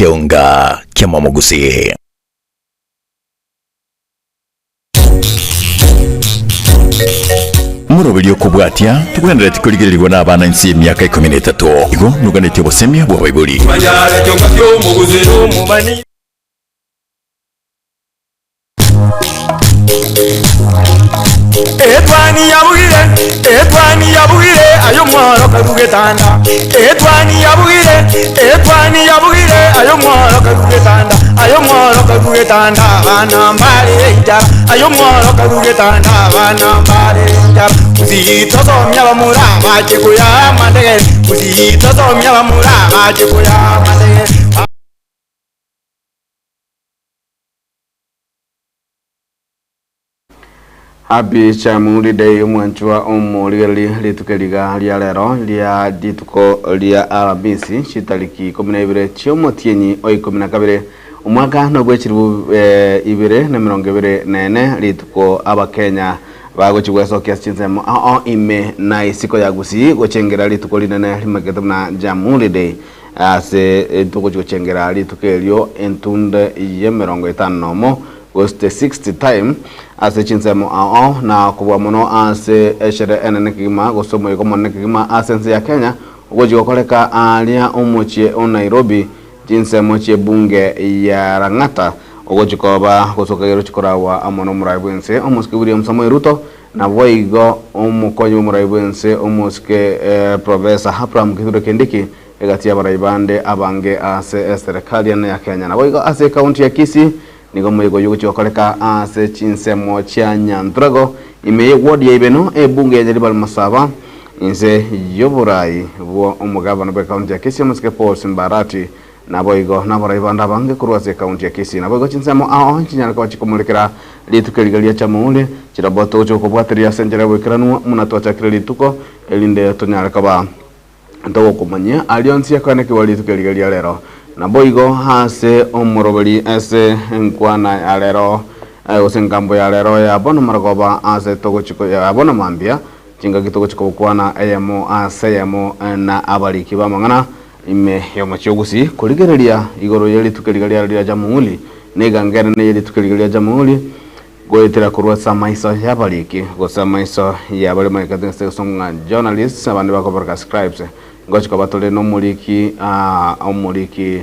Keunga Kemamogusi. Murobelio kubwatia tukwendera tikoligererwa n'abana nsi emyaka 13 igo nuganete bosemya bwa Bible. Etwani yabugire ayo mwaro karugetanda. Etwani yabugire ayo mwaro karugetanda. Ayo mwaro karugetanda bana mbare njara. Ayo mwaro karugetanda bana mbare njara. Uzito somya bamura baje kuya mandege. Uzito somya bamura baje kuya mandege. Happy Chamuli Day umwanchwa omuli litukeliga lya lero lya dituko lya Alhamisi shitaliki 12 cy'omutienyi oyi 12 umwaka no gwechiribu 2024 lituko abakenya bagochigwa sokia chinsemo ime na isiko ya gusi gochengera lituko linene limageto na Chamuli Day ase tuko gochengera litukelyo entunde ye 50 was the 60th time as a chinsemo na kubwa muno ase eshere enene kigima gosomo yiko monne kigima asense ya Kenya ugoji gokoleka alia umuchie o Nairobi chinsemo chie bunge ya Rangata ugoji koba gosokagero chikorawa amono muraibwense omuske William Samoei Ruto na voigo umukonyi muraibwense omuske Professor Abraham Kithure Kindiki egatia baraibande abange ase serikali ya Kenya na voigo ase county ya Kisii nigo moyego yugo chokoleka ase chinsemo cha Nyantrago imeye ward ya ibeno bunge ya Jaribal Masaba inse yoburai wo umugabana be county ya Kisii muske Paul Simbarati na boigo na baraibanda bange kurwase county ya Kisii na boigo chinsemo chinyana kwa chikomulekera litukeligalia cha muule chiraboto cyo kubwatiria senjera bwekiranu munatwacha kirelituko elinde tonyara kaba ndo kumanya alliance yakane ki walitukeligalia lero na boigo hase omorobeli ese nkwana alero osengambo ya lero ya bono maragoba ase togochiko ya bono mambia chinga gitogochiko kwana ayemo asayemo na abaliki bamangana ime yomachogusi kuligereria igoro yeli tukeligalia lya Jamhuri negangera ne yeli tukeligalia Jamhuri goetera kurwasa maiso ya baliki gosa maiso ya bale maikatese songa journalists abandi bako scribes ngochiko batole no muliki omuliki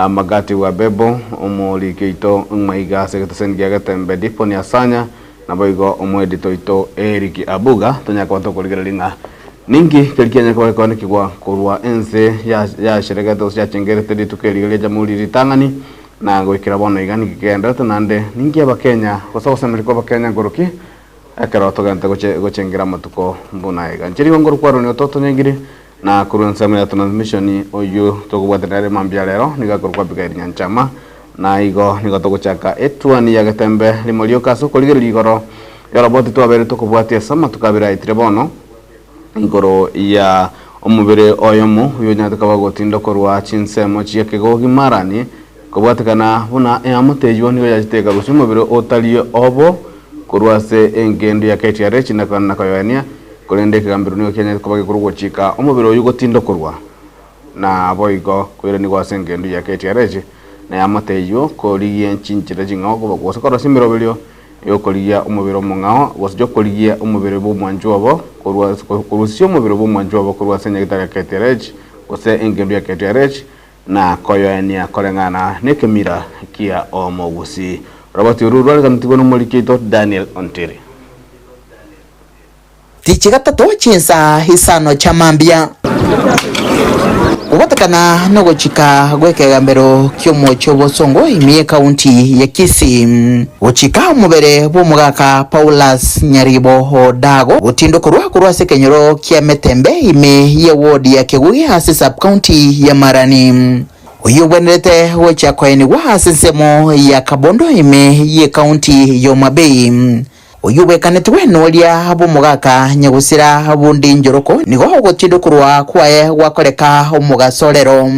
magati wa bebo omuliki ito maiga seketsengia gatembe dipo ni asanya na boigo omwedito ito Eric Abuga tonya kwanto kuligerelinga ningi kelkenya kwa kigwa kurwa ense ya sheregato ya chengerete ditukeligelia Jamhuri ritangani na goikira bono igani kigenda tunande ningi abakenya kososa mliko abakenya ngoroki akara togante gochengera matuko mbuna iga nchiri ngoro kwaro ni ototo nyingiri na kurunsamira transmission oyu togubwatenere mambia lero nigakorwa bigainya nchama na igo nigotogochaka etwani ya gatembe limolio kaso koligero ligoro yoroboti twabere tokubwatia sama tukabira itrebono ingoro ya omubere oyomo uyo nyatuka gotindo korwa chinsemo chiekego gimarani kubwatikana buna yamutejo nigo yajiteka gusumubere otaliyo obo kurwase engendo ya KTRH na koyoania kolende kigambiro nigo Kenya kubage kurugwo chika omubiro yugo tindo kurwa na boigo kwire ni gwasengendo ya KTRH na yamateyo koliye nchinchira jingaho kuba kwosakora simiro bilyo yo koliya omubiro mungao wasjo koliya omubiro bo mwanjobo kurusio omubiro bo mwanjobo kurwa senya gitaka KTRH kose engendo ya KTRH na koyoania kolengana nekemira kia omogusi roboti ururwa kamtigono molikito Daniel Ontiri tichigatato chinsa hisano chamambia kubatakana nogo chika gwekegambero kyomo chobosongo imiye county ya Kisii uchika umubere bumugaka Paulus Nyaribo Dago utindo kurwa sekenyoro kia metembe ime ye ward ya Kegugi hasi sub county ya Marani uyu wenete wecha kwaeni wa hasensemo ya Kabondo ime ye county ya Mabei uyube kanetwe nolia bumugaka nyagusira bundi njoroko nigo gotindo kurwa kwae wakoreka umugasorero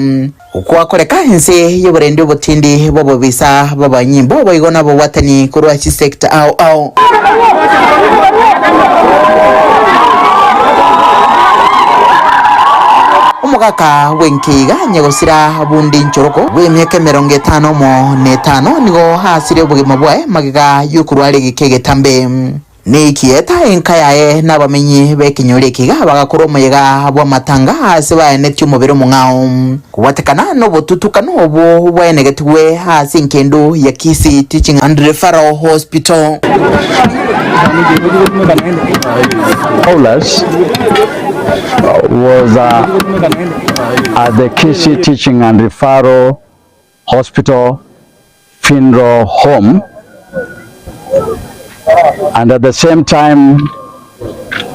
ukwakoreka ense yoburende butindi bobo bisa babanyimbo boigona bo watani kurwa chi sector au omugaka wenkiga nyegosira bundi nchoroko w'emyaka 55 nigo hasire obugima bwae magiga yukurware gikegetambe ni kieta enka yae n'abamenyi bekinyore kiga bagakora umuyaga bwa matanga hasi baenetyo mubiro mungao kubatekana no bututukano obo bwaenegetwe hasi nkendo ya Kisii Teaching and Referral Hospital. Paulus was at the Kisii Teaching and Referral Hospital funeral home, and at the same time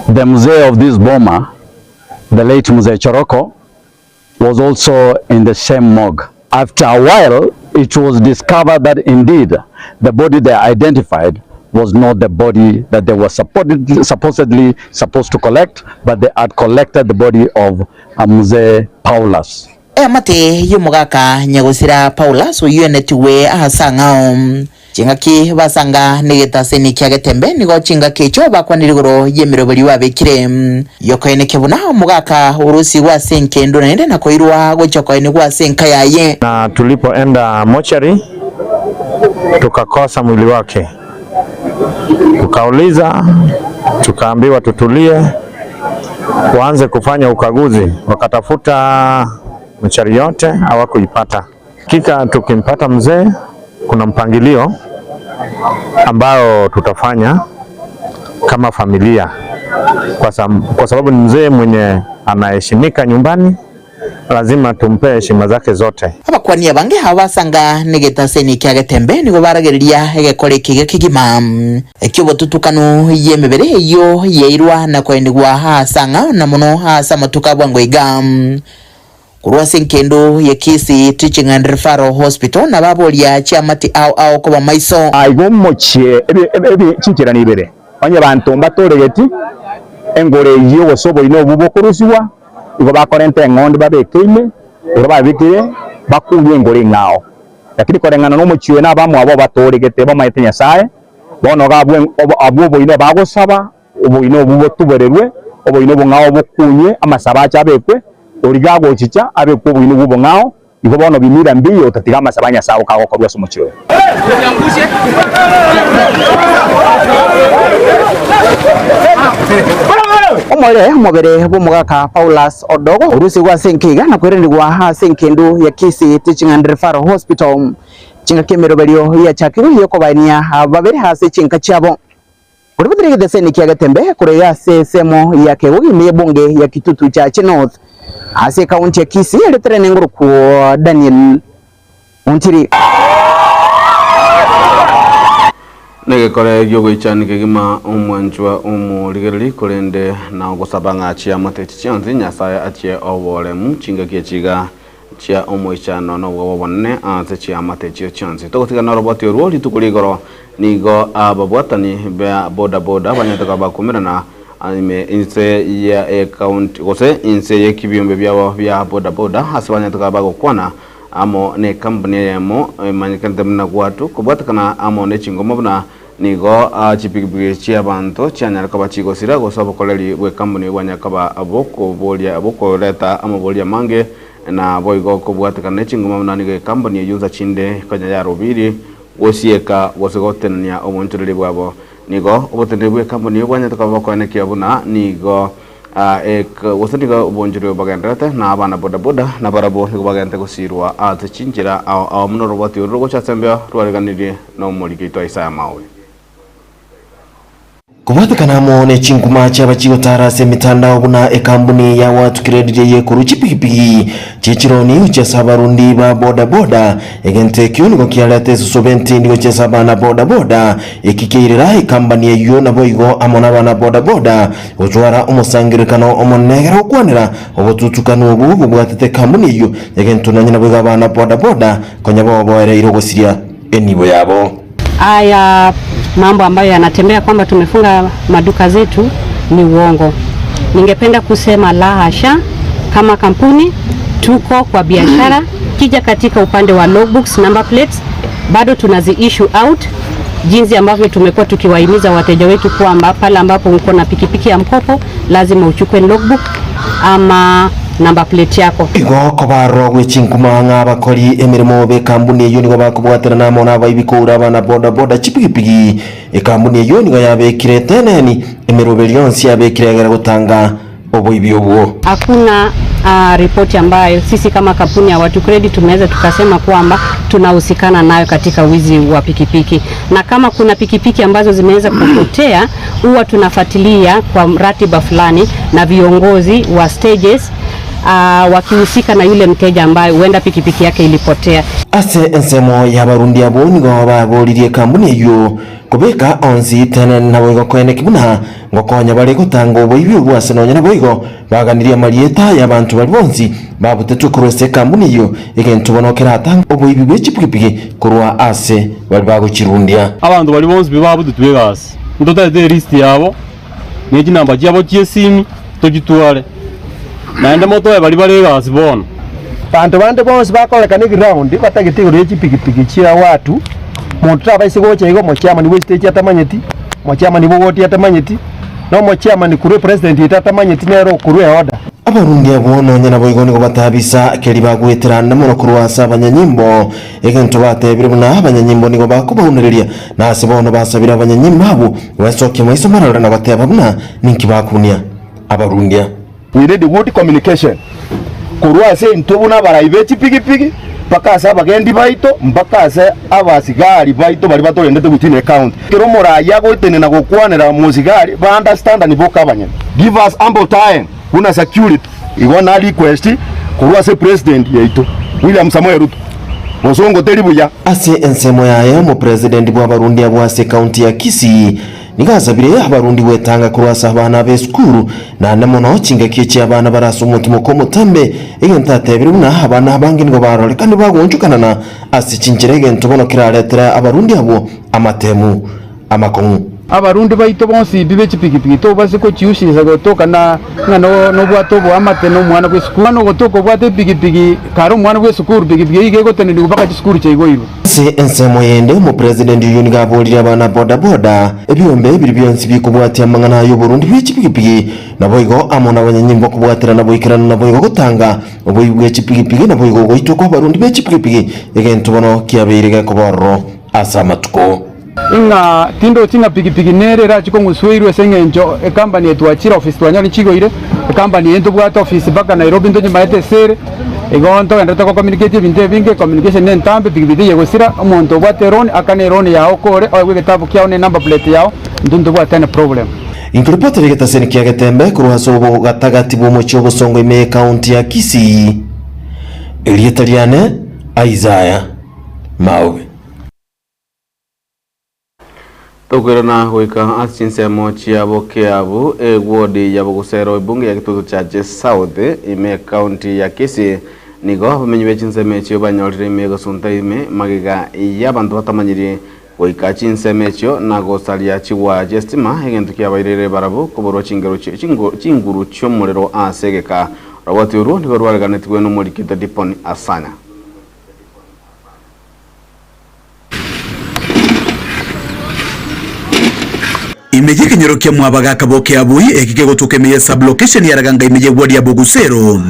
the mzee of this bomber, the late Mzee Choroko, was also in the same morgue. After a while it was discovered that indeed the body they identified was not the body that they were supposedly supposed to collect, but they had collected the body of Mzee Paulus. Mate yumugaka nyagusira Paulus uyenetiwe ahasanga chingaki basanga negeta ni kyagetembe nigo chingaki cyo bakwanirigoro yemerobali wabekire yokoene kebuna mugaka urusi wa senkendo nende nakoirwa gochokoene kwa senka yaye. Na tulipoenda mochari tukakosa mwili wake, tukauliza, tukaambiwa tutulie, waanze kufanya ukaguzi. Wakatafuta mochari yote hawakuipata. Kika tukimpata mzee, kuna mpangilio ambao tutafanya kama familia kwa sababu ni mzee mwenye anaheshimika nyumbani, lazima tumpe heshima zake zote. Abakwani abange habasanga negeta seni kyagetembe nigo baragereria egekore kigima ekyo botutukano yemebere yo yeirwa na kwendigwa hasanga na muno hasa matuka bwango igam kurwa senkendo ya Kisii Teaching and Referral Hospital na babolia chamati au kuba maiso aigo mochie ebe chikirani ibere banye bantu mbatoregeti engore yiyo gosobo ino bubo kurusiwa igo bakorente ngondi babekeime uro babikire bakuye engore ngao lakini korengana no mochie na bamwe abo batoregete bamaite Nyasaye bono gabwe abo ino bagosaba obo ino bubo tubererwe obo ino bungao bukunye amasaba cyabekwe origago chicha abe ko bwino bubo ngao igo bono bimira mbiyo tatiga masabanya sawo kago korwa somuchwe omwere mubere bumugaka Paulus Odogo urusi gwa senkiga na kwerendigwa ha senkendo ya Kisii Teaching and Referral Hospital chinga kemerobelio ya chakiru yoko bania babere hase chinka chabo urubudire gidese kiagatembe kure ya semo ya kewogi mebonge ya Kitutu cha North hase kaunti ya Kisii eletere nenguru ku Daniel Muntiri nege kore yogo ichani kegima umwanjwa umuligerli kolende na ogosabanga achia mateti chionzi Nyasaye achie obole mchinga kiechiga chia omoichano no wobonne ase chia mateti chionzi togotiga na roboti ruo litukuligoro nigo ababwatani be boda banyatoka bakumira na anime inse ya account gose inse ye kibiyombe byabo bya boda hasibanya tukaba gukwana amo ne company yamo manyikante mna kwatu kubatakana amo ne chingoma buna nigo chipigibige chia bantu cyanya kaba chigosira gosaba koleri we company wanya kaba aboko leta amo bolia mange na boigo kubatakana ne chingoma buna nigo company yuza chinde kanya ya robiri wosieka wosegotenia omonturiri bwabo nigo obotendebwe company yobanya tukaba kwana kiabuna nigo wasaniga ubonjiro bagendete na abana boda na barabo nigo bagente gusirwa atachinjira aho muno roboti urugo chatsembe rwareganire no muri kitwa Isaya mawe kubatakana mone chinkuma cy'abakigo tarase mitandao buna ekambuni ya watu credit ye kuruchi pikipiki chichironi uchesa barundi ba boda egente kyunigo kyalate subenti ndigo chesa bana boda ekikirira ekambani yeyo naboigo amona bana boda ojwara umusangirikano omonegero kwanira obotutukano obu bwatete kambuni yeyo egento nanyina bwa bana boda konyabo boere irogosiria enibo yabo aya mambo ambayo yanatembea kwamba tumefunga maduka zetu ni uongo. Ningependa kusema la hasha, kama kampuni tuko kwa biashara. Kija katika upande wa logbooks, number plates, bado tunazi issue out, jinsi ambavyo tumekuwa tukiwahimiza wateja wetu kwamba pale ambapo uko na pikipiki ya mkopo lazima uchukue logbook, ama number plate yako. Igo kobaro gwechinkuma abakori emirimo be kambuni eyo nigo bakubwatira namo nabaibikura bana boda boda chipigipigi ekambuni eyo nigo yabekire teneni emiroberi yonsi yabekire gutanga oboibi obwo. Hakuna ripoti ambayo sisi kama kampuni ya Watu Credit tumeweza tukasema kwamba tunahusikana nayo katika wizi wa pikipiki, na kama kuna pikipiki ambazo zimeweza kupotea huwa tunafuatilia kwa ratiba fulani na viongozi wa stages wakihusika na yule mteja ambaye huenda pikipiki yake ilipotea. Ase ensemo ya barundi abo nigo baburirie kambuni eyo kubeka onzi tene na boigo kwene kibuna ngokonya bari gutanga oboibi obwase nonya na boigo baganiria marieta y'abantu bari bonzi babutetwe kurose kambuni eyo egento bonokera atanga oboibi bw'echipikipiki kurwa ase bari bagukirundia abantu bari bonzi bibabudutwe gasi ndotete list yabo n'iki namba cyabo cy'esimi togitware naende moto bari bari gasi bona bantu bande bonzi bakolekana ground batagitegura echipikipiki chia watu muntu abaise gocha igo mochama ni stage atamanyeti mochama ni bogoti atamanyeti no mochama ni kuru president atamanyeti nero kuru order. Abarundi abo nonya na boigo nigo batabisa keri bagweterana muno kurwasa abanyanyimbo egento batebire buna abanyanyimbo nigo bakubaunereria na sebono basabira abanyanyimbo abo basoke maiso marara na bateba buna ninki bakunia abarundi. We need good communication kurwase intobuna baraibeti pigipigi mpaka asa bagendi baito mpaka asa abasigari baito bari batorendete gutine account kero moraya goitene na gukwanira musigari ba understand ni boka abanyene. Give us ample time kuna security igona request kurwase president yeito William Samoei Ruto mosongo teribuya ase ensemo yayo mu president bwa barundi abwase county ya Kisii nigasabire abarundi wetanga kurwasa abana be skuru na namono cingeke cya abana barasoma umutima ko mutambe igentatebire buna abana bangi ngo barore kandi bagonjukana na ase cincirege ntobono kiraletera abarundi abo amatemu amakongu abarundi baito bonsi bibe chipikipiki to base ko chiushiriza gotoka na ngano no bwato bwa mate no mwana gwe skuru no gotoko bwate pikipiki karo mwana gwe skuru pikipiki ige gotene ndi kubaka skuru cheigo ibo se ensemo yende mu president yuniga bolira abana boda boda ebyombe biri byonsi bikubwati amangana yo Burundi bw'echipikipiki na boigo amona abanyanyimbo kubwatira na boikirana na boigo gutanga oboyibwe chipikipiki na boigo goito ko Barundi b'echipikipiki egento bono kiabirige kuboro asamatuko inga tindo tinga pikipiki nere ra chiko nguswirwe sengenjo e company yetu achira office twanyani chigo ile e company yetu bwata office baka Nairobi ndo nyamaete sere egonto endata ko communicate binte binge communication nentambe pikipiki yegosira omuntu bwate ron akane ron yao kore owe getabu kyao ne number plate yao ndundu bwate na problem Inkripoteri getaseni kia getembe kuruhasobo gatagati bw'umucyo busongo ime county ya Kisii Elietariane Isaiah Mawe Tugwirana gwika acinsemo ciabo kiabu wodi ya Bugusero ibunge ya gitutu cha South ime county ya Kisii nigo bamenyi bechinseme cio banyorire ime gosunta ime magiga y'abantu batamanyiri gwika chinseme cio na gosaria chiwa jestima egento kiabairire barabu kuboro chinguru cy'umuriro asegeka roboti uru nigo rwareganetwe n'umurikita Diponi Asanya. Imeje kenyero kia mwabaga kaboke abui ekike gotuke meye sublocation yaraganga imeje wodi ya Bugusero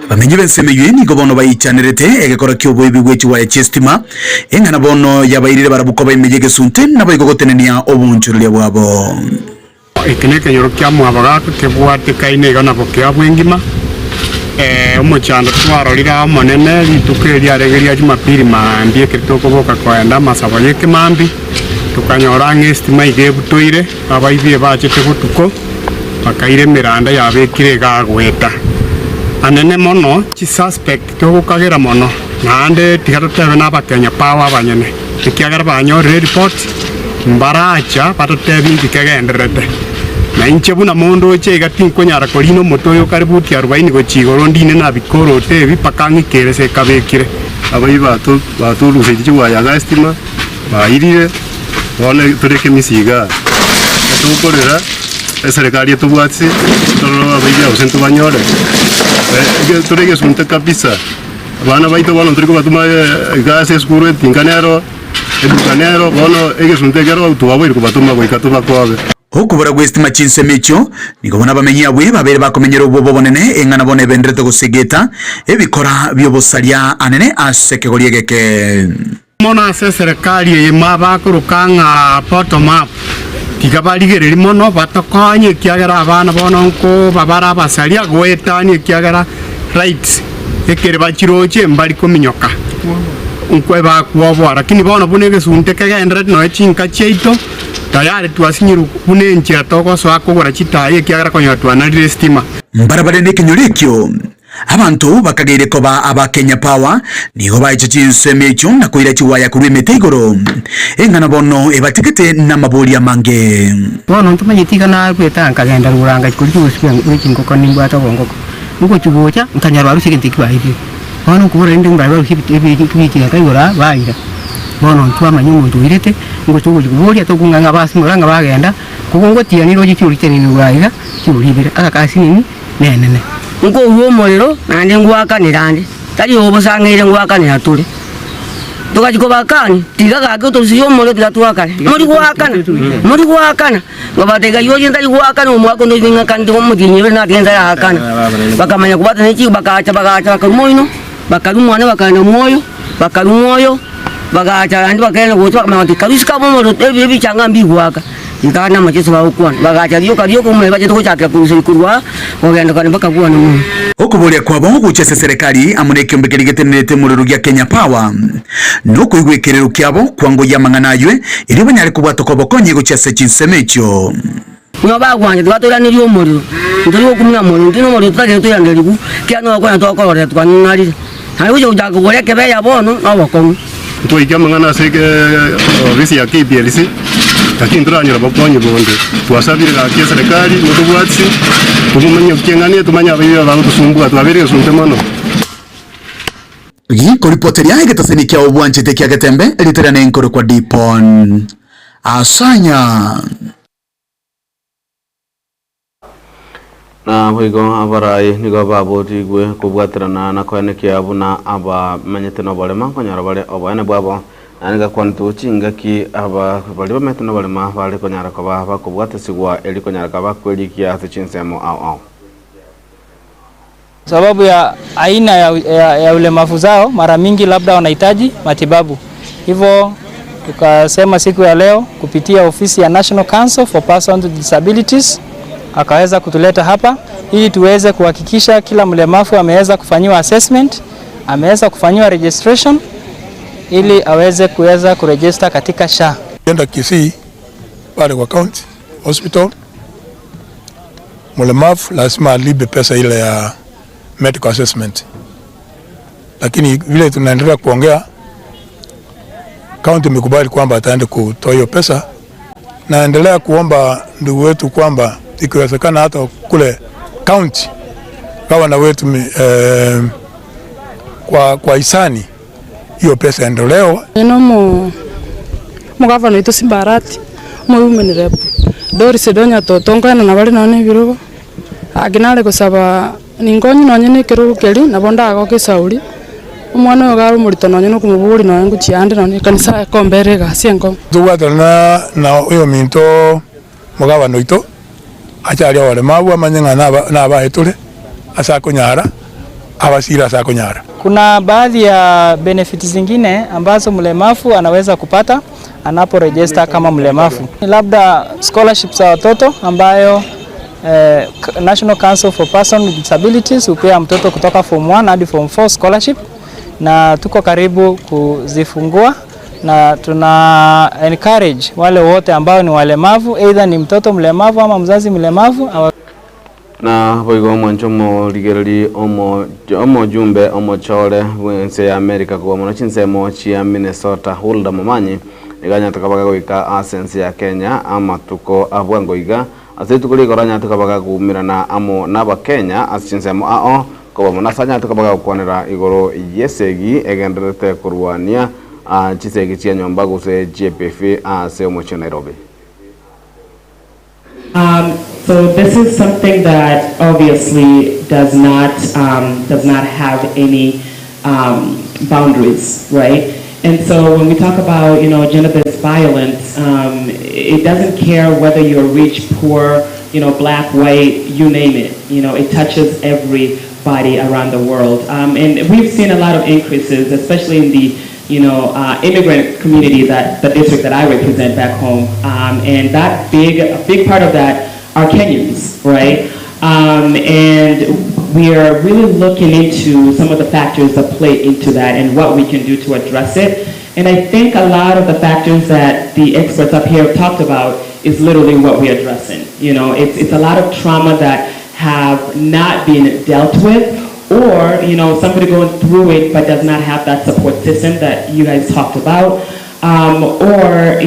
bamenye benseme yini gobono bayicanerete egekora kyobo ibigwechi wa chestima engana bono yabayirire barabuko bayimeje gesunte nabayigogotenenia obunchurire bwabo ekine kenyero kia mwabaga kebwate kaine gana boke abwengima omuchando twarorira monene litukeria aregeria Jumapili mambie kitoko boka kwenda masabo yeke mambi tukanyora ngestima igebutoire abaibire bachete gutuko bakaire miranda yabekire gagweta anene mono chi suspect tugukagera mono nande tigatotebe n'abakenya pawa abanyene tikiagera banyorire report mbaracha batotebi ndikegenderete na inche buna mundu eche igatinkunyara korino motoyo kaributi 40 gochigoro ndine na bikoro tebi pakangikere se kabekire abaiba batuluseje waya gastima bairire wale tureke misiga tukorera serikali tubwatsi toro abaija usento banyore tureke sunta kabisa bana baito bano turiko batuma gas escuro tinkanero educanero bono ege sunte gero tuwabo iriko batuma goikatu bakwabe okubura gwestima chinsemo ekyo nigo bona bamenyi abwe babere bakomenyera obubo bonene eng'ana bona ebenderete gusegeta ebikora byobusaria anene asekegori egeke mono ase serikali eyema bakuruka ng'a bottom up tiga barigereri mono batokonye ekiagera abana bono nko babara abasaria gwetania ekiagera rights ekere bachiroche mbari kominyoka nkwe bakuobwa lakini bono bune gesunte kegenderete no echinka chiaito tayari twasinyiru bune enchera togoso akogora chitaye ekiagera konya twanarire stima mbarabara n'ekinyoro ekyo abantu bakageire koba aba Kenya Power nigo baiche chinsemo ekyo nakoira chiwaya kurwa emete igoro eng'ana bono ebatikete n'amabori amange bono ntumanyetiga na kweta nkagenda ruranga kuri cyose w'ikinkoko nimbwata bongoko nuko kibocha nkanyarwa rusike ntikibahibi bono kubura ndi mbaye barusike kayora bayira bono ntwamanye umuntu wirete ngo tubuje kuburi atogunganga basi muranga bagenda kugongo tiyaniro cy'urite ni rurayira cyuribire akakasi nini nenene ngo uwo morero nande ngwakanirande tari obosangire ngwakanira tuli tukajiko bakani tigaga gato siyo morero tiratwakana muri gwakana ngabatega yoje ndali gwakana umwako ndo ninga kandi ko mudinyi na tenda yakana bakamanya kubata niki bakacha bakarumoino bakarumwana bakana moyo bakarumoyo bagacha andi bakena gutwa kamati kabisika momoro ebi cyanga mbigwaka ngana macheso bakwana bagacha yo kumwe baje to cyakira kurukurwa ogenda kana bakagwana mu okubolia kwabo guchese serikali amuneke mbekerigetenete mururu gya Kenya Power nuko igwekerero kyabo kwango yamanganayo iri banyari kubwato kobokonye guchese chinsemekyo nyoba kwanje twatora niri omuriro ndiri okumya muri ndino muri tutaje tuyandeliku kyano bakwana twakorora twanari hari uje ujaga gore kebe yabono abakon twaijamangana seke ofisi ya KPLC lakini turanyura bakonye bonde twasabire ga serikali mudubwatsi kumumanya kengane tumanya abiyo abantu tusumbua twabere suntemano ko ripoteri yake tasenikia obwanje tekia gatembe literane enkoro kwa dipon asanya na hwigo abarai nigo baboti gwe kubwatirana na kwanekia abuna aba manyete no balema konyara bale obane bwabo aniga kwantu chingaki aba bali bamete no balema bali konyara ko baba kubwatisigwa eli konyara ka bakwelikia chinsemo au sababu ya aina ya ulemavu zao mara mingi labda wanahitaji matibabu. Hivyo tukasema siku ya leo kupitia ofisi ya National Council for Persons with Disabilities akaweza kutuleta hapa ili tuweze kuhakikisha kila mlemavu ameweza kufanyiwa assessment, ameweza kufanyiwa registration ili aweze kuweza kuregister katika SHA. Enda Kisii pale kwa county hospital, mlemavu lazima alipe pesa ile ya medical assessment, lakini vile tunaendelea kuongea county imekubali kwamba ataenda kutoa hiyo pesa. Naendelea kuomba ndugu wetu kwamba ikiwezekana hata kule county gavana wetu kwa hisani hiyo pesa endeleo. Ino mugavana wetu Simbarati mumenere Doris Donya totongana na bali none birugo aginale kusaba ningonyi nonye ne kirugo keli nabonda ago kisauri umwana ogaro murito nonye no kumuburi no ngo chiande none kanisa kombere gasiengo tuwatana na uyo minto mugavana ito achari wale mabu amanyenga na bahetule asakonyara abasira asakonyara. Kuna baadhi ya benefits zingine ambazo mlemavu anaweza kupata anapo register kama mlemavu. Labda scholarships za watoto ambayo National Council for Persons with Disabilities hupea mtoto kutoka form 1 hadi form 4 scholarship, na tuko karibu kuzifungua na tuna encourage wale wote ambao ni walemavu, either ni mtoto mlemavu ama mzazi mlemavu. Na boigo mwanchomo ligerali omo jumbe omo chole wense ya America kwa mwana chinsemo chia Minnesota Hulda Momanyi iganya tukabaga goika asense ya Kenya ama tuko abwango iga ase tukuli koranya tukabaga kumirana amo naba Kenya asinsemo ao kwa mwana sanya tukabaga kuonera igoro yesegi egenderete kurwania chisegi chia nyomba guse GPF ase omo Nairobi. So this is something that obviously does not have any boundaries, right? And so when we talk about, gender-based violence, it doesn't care whether you're rich, poor, black, white, you name it. It touches everybody around the world. And we've seen a lot of increases, especially in the immigrant community, that the district that I represent back home. And a big part of that are Kenyans, right? And we are really looking into some of the factors that play into that and what we can do to address it. And I think a lot of the factors that the experts up here have talked about is literally what we're addressing. It's a lot of trauma that have not been dealt with, or somebody going through it but does not have that support system that you guys talked about, or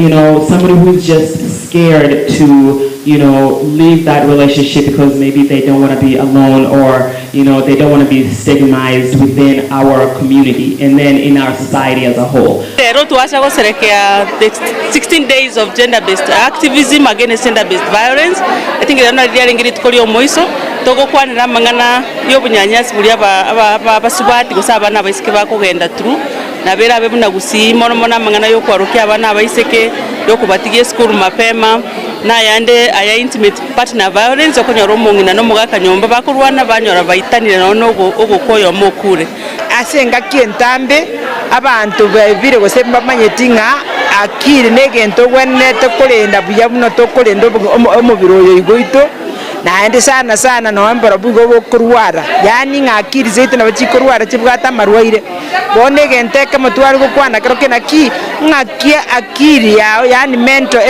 somebody who's just scared to leave that relationship because maybe they don't want to be alone, or they don't want to be stigmatized within our community and then in our society as a whole. Lero tuacha kusherehekea the 16 days of gender-based activism against gender-based violence. I think ino riri ngiri tukori omoiso tugukwanira mang'ana y'obunyanyasi buri abasubati gusa abana baisike bakugenda through na bera bebu na gusi mono mang'ana y'okwarukia abana baisike y'okubatigie school mapema na yande aya intimate partner violence okonyora omong'ina no mugaka nyomba bakurwana banyora baitanire no ogukoyo mokure asenga kientambe abantu bebire gose bamanyetinga akiri negento gwenete kulenda buya buno tokulenda omubiro oyo igoito naende sana noambara bugo bokurwara yani ngakiri zetu na bachikurwara chibwata marwaire bone genteka mutwari gukwana kero kenaki ngakia akiri yao yani mental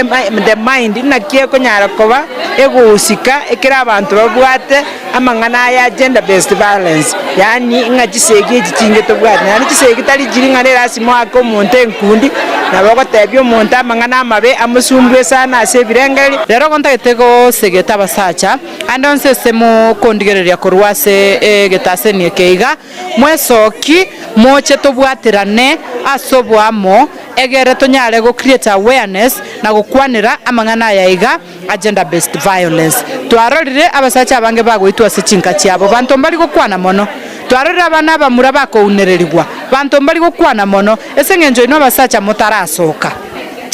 the mind nakia konyara koba egusika ekira abantu babwate amang'ana ya gender based violence yani ngachisege chichinge tobwate yani chisege tali jiringa ne rasimo ako monte nkundi na bagotebyo monte amang'ana mabe amusumbwe sana asebirengeri rero kontaitego segeta basacha andonse semo kondigereria korwase getase ni keiga mwesoki moche tobwatirane asobwamo egere tonyare go create awareness na gukwanira amang'ana yaiga agenda based violence twarorire abasacha abange bagwitwa sichinka chiabo bantu mbali gukwana mono twarorire abana bamura bakounererigwa bantu mbali gukwana mono esengenjo ino abasacha mutarasoka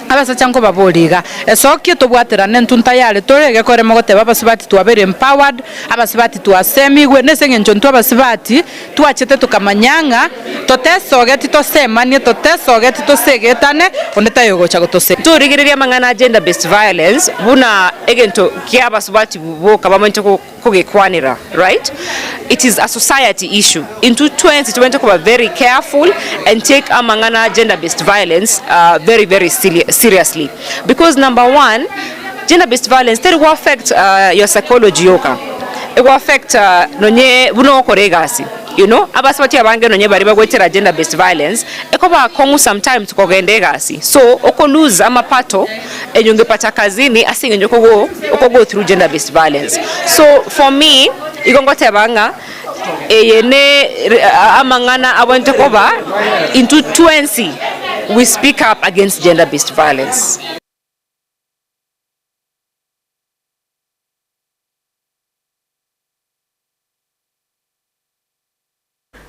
abasacha ngo baboliga esoki tobwatirane ntunta yale torege koremo goteba abasibati twabere empowered abasibati twasemigwe nesengenjo ntu abasibati twachete tukamanyanga totesogeti tosemanie totesogeti tosegetane ondeta yogocha gotose turigiriria mang'ana gender based violence buna egento kia abasibati boka bamente kugekwanira, right? It is a society issue. In 2020 we were very careful and take amangana gender-based violence very seriously, because number one, gender-based violence that will affect your psychology yoka. It will affect nonye buno koregasi. Abasibati abange nonye bari bagwetera gender based violence ekoba kongu sometimes tukogende gasi, so oko lose amapato enyonge pata kazini asinge njoko go through gender based violence. So for me igongote banga eyene amangana abonte koba into 20 we speak up against gender based violence.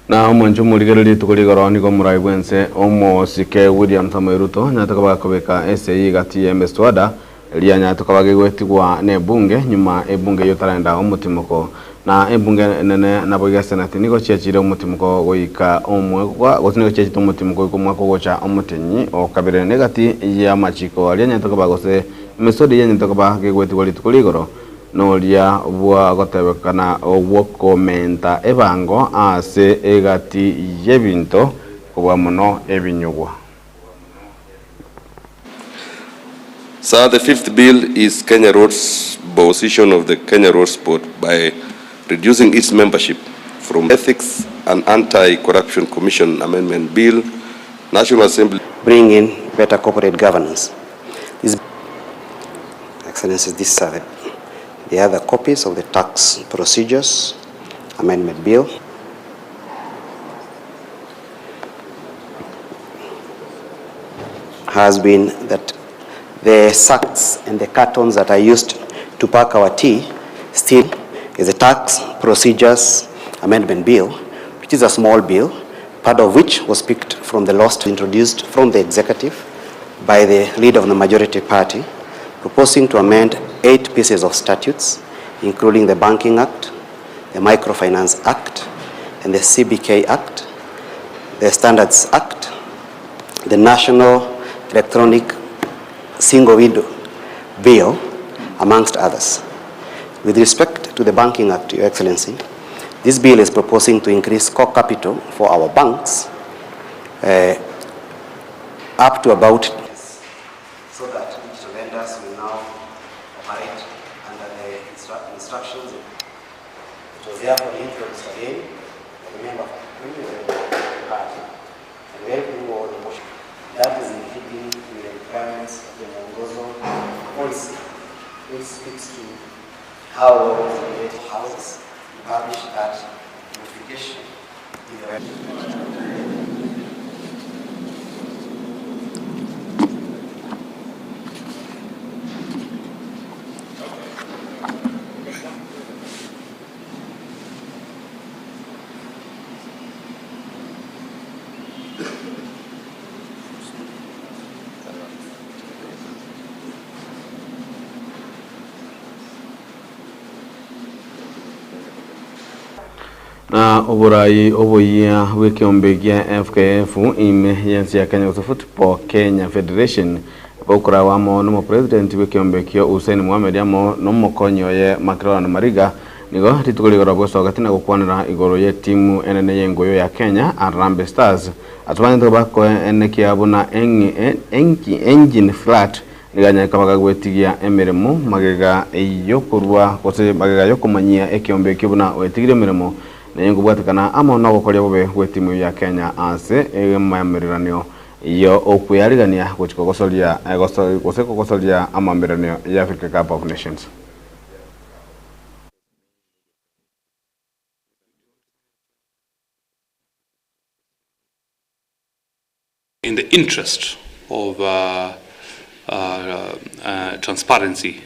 na omonjo murigereri tukuligoroni ko murai bwense omosike William Samoei Ruto nyataka bakobeka SAE gati ya Mestwada lia nyataka bagegwetigwa ne bunge nyuma ebunge yotarenda omutimoko na ebunge nene naboga senate niko chiachire omutimoko goika omwe kwa gotineko chiachito omutimoko ko mwako gocha omutenyi okabere negati ya machiko lia nyataka bagose Mestwada lia nyataka bagegwetigwa litukuligoro nolia bwa gotebekana obwo komenta ebango ase egati yebinto kubwa muno ebinyugwa. So the fifth bill is Kenya Roads position of the Kenya Roads Board by reducing its membership from Ethics and Anti-Corruption Commission Amendment Bill, National Assembly. Bring in better corporate governance. Excellencies, these are the other copies of the Tax Procedures Amendment Bill. Has been that the sacks and the cartons that are used to pack our tea still is a Tax Procedures Amendment Bill, which is a small bill part of which was picked from the list introduced from the executive by the leader of the majority party, proposing to amend 8 pieces of statutes, including the Banking Act, the Microfinance Act, and the CBK Act, the Standards Act, the National Electronic Single Window Bill, amongst others. With respect to the Banking Act, Your Excellency, this bill is proposing to increase core capital for our banks up to about so that digital lenders will now operate under the instructions. It was therefore introduced again by the member of the party and welcome all the motion. That is in keeping with the requirements of the Mwongozo policy, which speaks to how regulated houses publish that notification in the web. na oburai obuya wikiombe gya FKF ime yensi ya Kenya Football Kenya Federation bokura wamo no president wikiombe kyo Hussein Mohamed amo no mokonyo ye Macron Mariga nigo titukuligora bwoso gatina gukwanira igoro ye timu enene yengoyo ya Kenya Harambee Stars atwanye to bako eneki abuna engine flat niganya kabaga gwetigia emiremo magega yokurwa kose magega yokumanyia ekiombe kibuna wetigire emiremo nengo bwatakana ama no gukoria bobe gwetimu ya Kenya ase emamiriranio iyo okuyarigania guchikogosoria gosoria amamiranio ya Africa Cup of Nations. In the interest of transparency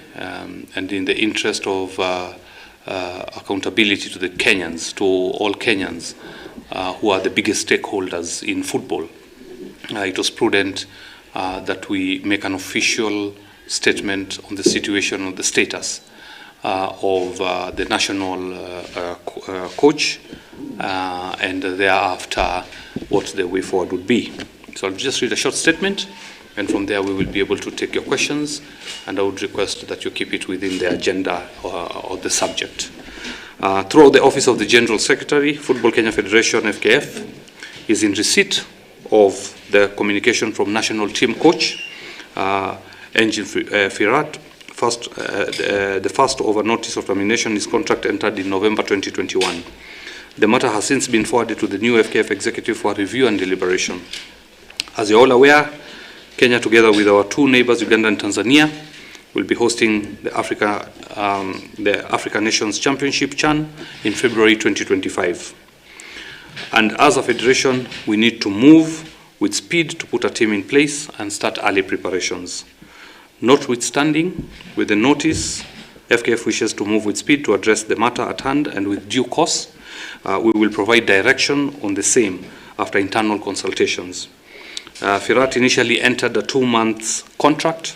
and in the interest of accountability to the Kenyans, to all Kenyans who are the biggest stakeholders in football, it was prudent that we make an official statement on the situation of the status of the national coach and thereafter what the way forward would be. So I'll just read a short statement, and from there we will be able to take your questions, and I would request that you keep it within the agenda or the subject. Through the Office of the General Secretary, Football Kenya Federation, FKF, is in receipt of the communication from national team coach, Engin Firat. The first over notice of termination is contract entered in November 2021. The matter has since been forwarded to the new FKF executive for review and deliberation. As you're all aware, Kenya, together with our two neighbors, Uganda and Tanzania, will be hosting the Africa Nations Championship CHAN in February 2025. And as a federation, we need to move with speed to put a team in place and start early preparations. Notwithstanding, with the notice, FKF wishes to move with speed to address the matter at hand, and with due course, we will provide direction on the same after internal consultations. Firat initially entered a 2-month contract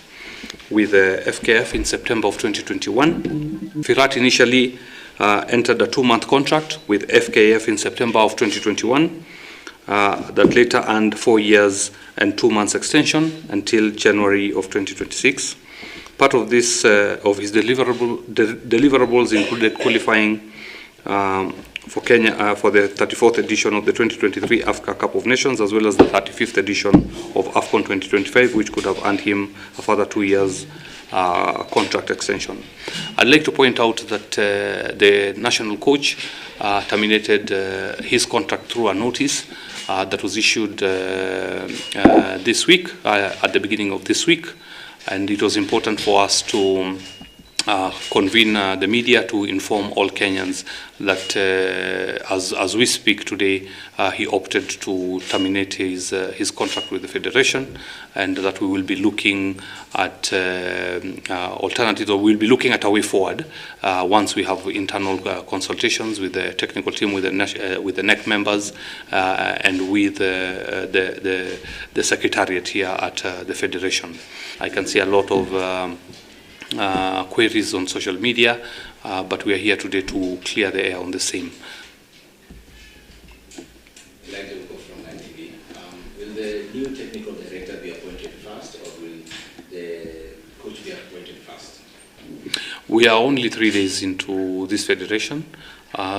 with FKF in September of 2021. Firat initially entered a 2-month contract with FKF in September of 2021 that later earned 4 years and 2 months extension until January of 2026. Part of this of his deliverables included qualifying for Kenya for the 34th edition of the 2023 Africa Cup of Nations, as well as the 35th edition of AFCON 2025, which could have earned him a further 2 years contract extension. I'd like to point out that the national coach terminated his contract through a notice that was issued this week, at the beginning of this week, and it was important for us to convene the media to inform all Kenyans that as we speak today, he opted to terminate his contract with the Federation, and that we will be looking at alternatives, or we'll be looking at a way forward once we have internal consultations with the technical team, with the NEC members, and with the secretariat here at the Federation. I can see a lot of queries on social media, but we are here today to clear the air on the same. Will the new technical director be appointed first, or will the coach be appointed first? We are only 3 days into this federation,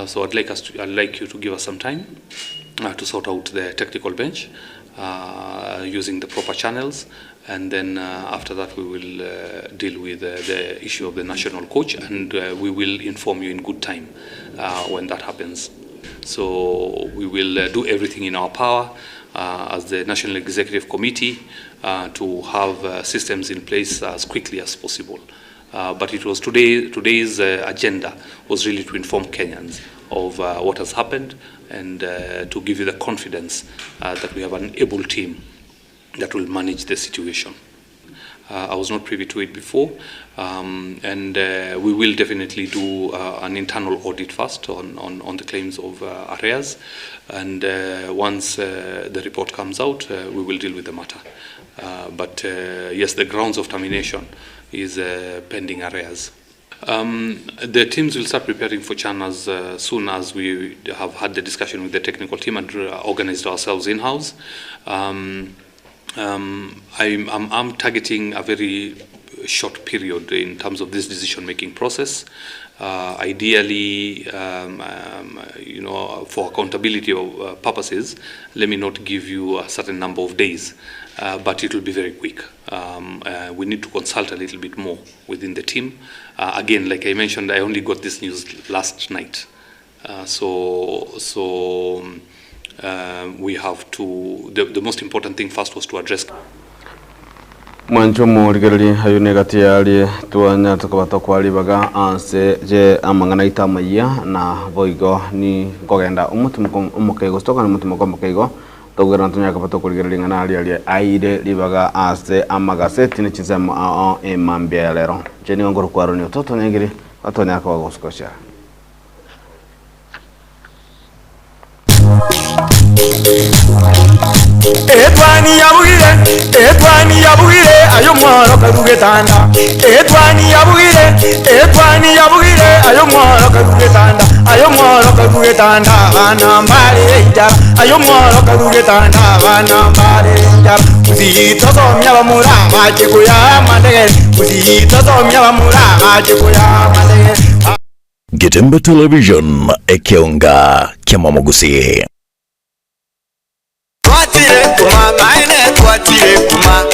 so I'd like you to give us some time to sort out the technical bench using the proper channels. And then after that, we will deal with the issue of the national coach, and we will inform you in good time when that happens. So we will do everything in our power as the National Executive Committee to have systems in place as quickly as possible. But it was today's agenda was really to inform Kenyans of what has happened, and to give you the confidence that we have an able team that will manage the situation. I was not privy to it before, and we will definitely do an internal audit first on the claims of arrears, and once the report comes out, we will deal with the matter. But yes, the grounds of termination is pending arrears. The teams will start preparing for CHAN as soon as we have had the discussion with the technical team and organized ourselves in-house. I'm targeting a very short period in terms of this decision-making process. Ideally, for accountability purposes, let me not give you a certain number of days, but it will be very quick. We need to consult a little bit more within the team. Again, like I mentioned, I only got this news last night, we have to, the most important thing first was to address. Mwancho muligereri hayo negati yali tuanya tukabata kwali baga anse je amangana itamaya na boigo ni kogenda umukego stoka na mutumo mukego togera ntunya kabato kuligereri ngana ali aide libaga anse amagaseti ni chizamo emambia lero je ni ngoro kwaro ni toto nyengiri atonya ka wagoskosha. Etwani yabugire ayo mwaro karugetanda. Etwani yabugire ayo mwaro karugetanda. Ayo mwaro karugetanda bana mbale njara. Ayo mwaro karugetanda bana mbale njara. Kuzito somya bamura baje kuya mandege. Kuzito somya bamura baje kuya mandege. Getembe Television ekeonga kyamamugusi. Twatire kuma maine twatire kuma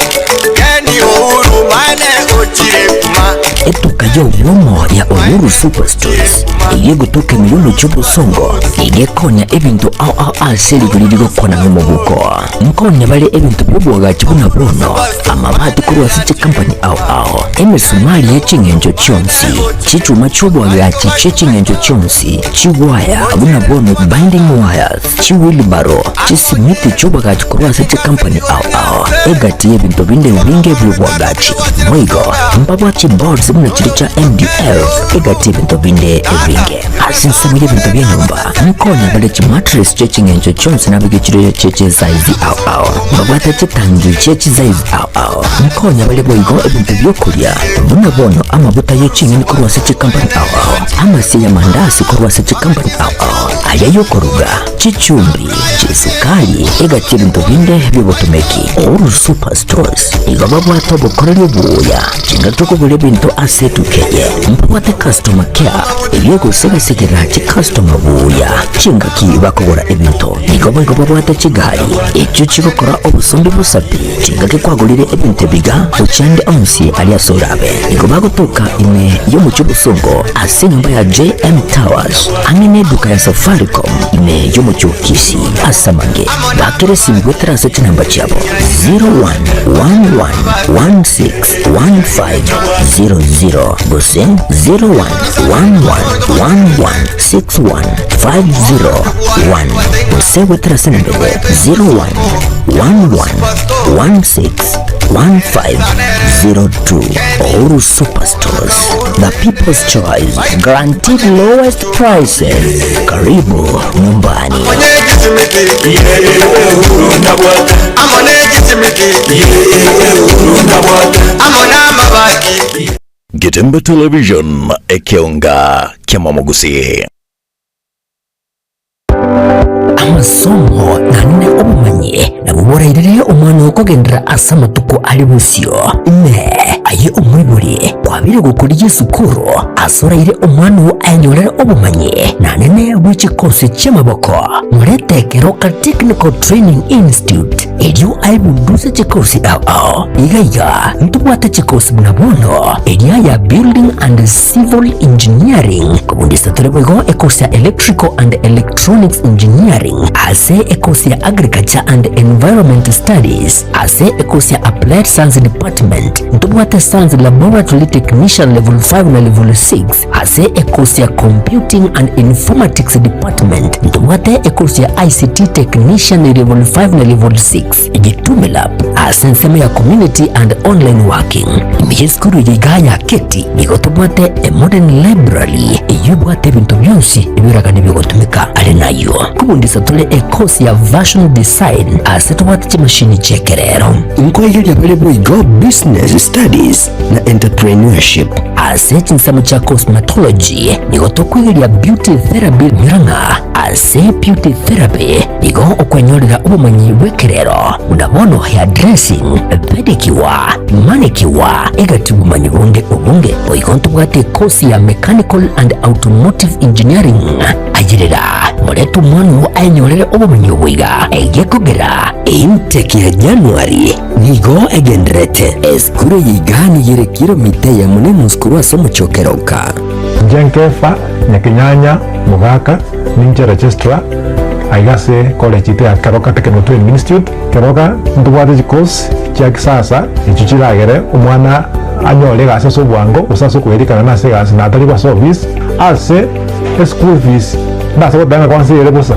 Keni Uhuru maine otire kuma Etoka yo uomo ya Uhuru Superstores iye gutoke milulo chubu songo iye konya ebintu asili kulidigo kona ngumuguko mkonya bale ebintu bubwaga chibuna bruno amabati kuruwa siche company emisumali ya chingenjo chonsi chichuma chubwaga chiche chingenjo chonsi chiwaya buna bono binding wires chiwilibaro chisimiti chubwaga chikuruwa siche company egati ebintu binde ubinge bubwagachi mwigo mbabwa chimboards muna chiricha MDF egati ebintu binde ebinge asinsamu y'ebintu by'enyumba mkonya bale chimatress chingenjo chonsi nabigechiro cheche size mbabwata chitangi cheche size mkonya bale boigo ebintu byokulya buna bono amabuta y'echingenyo kuruwa siche company amasi ya mandasi kuruwa siche company ayayokoruga chichumbi chisukali egati ebintu binde byobotomeki Uhuru Superstores igababwata obukoreryo buya chingatuko bule bintu asetukeye mpwate customer care ebyokusegasigera chi customer buya chingaki bakobora ebintu igababwata chigali ekyo kibakora obusumbi busapi chingaki kwagulire ebintu biga uchande onsi aliya sorabe igabagotoka ime yo mucyubusongo asinyumba ya JM Towers amine duka ya Safaricom ime yo mucyukisi asamange bakere simbwe terase chinamba cyabo 0111161500 gose 0111116150 gose wetera senembele 0111161502. Uhuru Superstores, the people's choice, guaranteed lowest prices. Karibu nyumbani. Getembe Television ekeonga kiamamugusi. Amasomo nanine obumanyi nabuborairire omwana okugendera asama tuko ali busyo ne aye omwibuli kwabire gukuriye sukuru asoraire omwana wo anyolera obumanyi nanine bw'ekikosi ky'amaboko muretekero ka Technical Training Institute elyo aibunduze ekikosi ao igaiga ntubwate ekikosi bunabono elya Building and Civil Engineering kubundisa turebwego ekosi ya Electrical and Electronics Engineering ase ekosi ya Agriculture and Environment Studies ase ekosi ya Applied Science Department ntubwate Science Laboratory Technician Level 5 na Level 6 ase ekosi ya Computing and Informatics Department ntubwate ekosi ya ICT Technician Level 5 na Level 6 igitumela ase nsema ya Community and Online Working imiyeskuru yigaya keti nigotubwate a Modern Library iyubwate bintu byonsi ibiraga nibigotumika ali nayo kubundisa tule ekosi ya Version Design ase tubwate chimashini chekerero nkoyirya balibo Business Studies na Entrepreneurship ase chinsamo cha Cosmetology nigotokwirya Beauty Therapy miranga ase Beauty Therapy nigo okwenyolera ubumanyi bwekerero unabono hair dressing pedicure manicure egati ubumanyi bunge obunge oigonto bwate kosi ya Mechanical and Automotive Engineering agirira muretu mwana anyolera ubumanyi bwiga egekogera intake ya January nigo egendrete eskuru yigani yere kilomita ya mune muskuru asomo chokeroka Jenkefa Nyakinyanya Mugaka ninja registrar aigase college ite ya Keroka Technical Training Institute Keroka ntubwate course kya kisasa ichuchiragere umwana anyole gase so bwango usaso kwerikana na segase na atari kwa service ase school fees ndase kudanga kwansi yere busa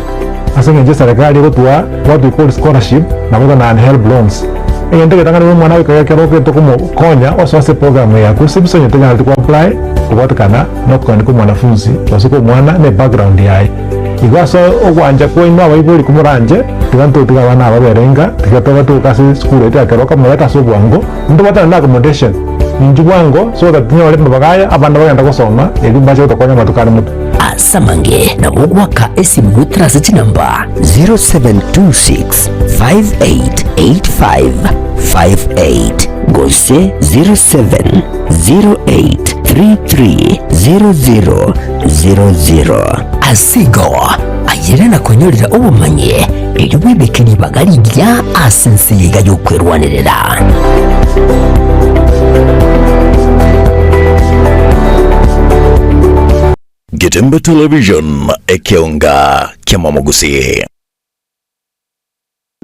ase nje serikali gotwa what we call scholarship na kuda na help loans eyende ketanga ni mwana wika Keroka tokumo konya oso ase program ya kusibiso nyetenya alikuwa apply kubatakana nokani ku mwanafunzi wasiko mwana ne background yae igwaso ogwanja koino abaibuli kumuranje tiganto tigabana ababerenga tigatoba tukasi school ite Keroka muleta so bwango ndobata na accommodation ninju bwango so that nyole mbagaya abana bagenda gusoma eli baje tokonya matukana mutu asamange na bugwaka esimutra siti namba 0726588558 gose 0708330000 asigo ayire na konyolera ubumanyi eli bwibekeri bagalirya asense yiga yokwerwanirira Getembe Television ekeonga kiamamugusi.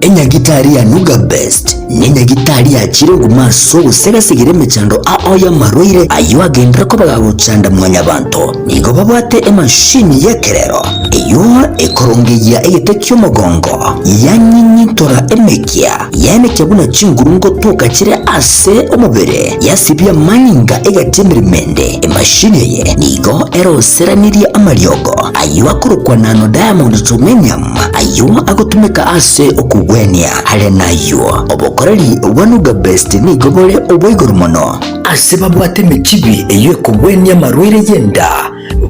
Enyagitari ya Nuga Best n'enyagitari ya Kirungu maso busegasigire mechando ao ya maroire ayo agendera ko bagabucanda mwanya bantu nigo babwate emashini yekerero iyo ekorongeya egete cy'umugongo yanyinyitora emekia yane cyabuna cingurungo tukakire ase omubere yasibya maninga egatemiremende emashini ye nigo eroseraniriye amaryogo ayo akurukwa nano Diamond Titanium ayo agotumika ase okugwenia hale nayo obokoreri wanuga best nigo bole obwiguru mono ase babwate mekibi eyo kugwenia marwire yenda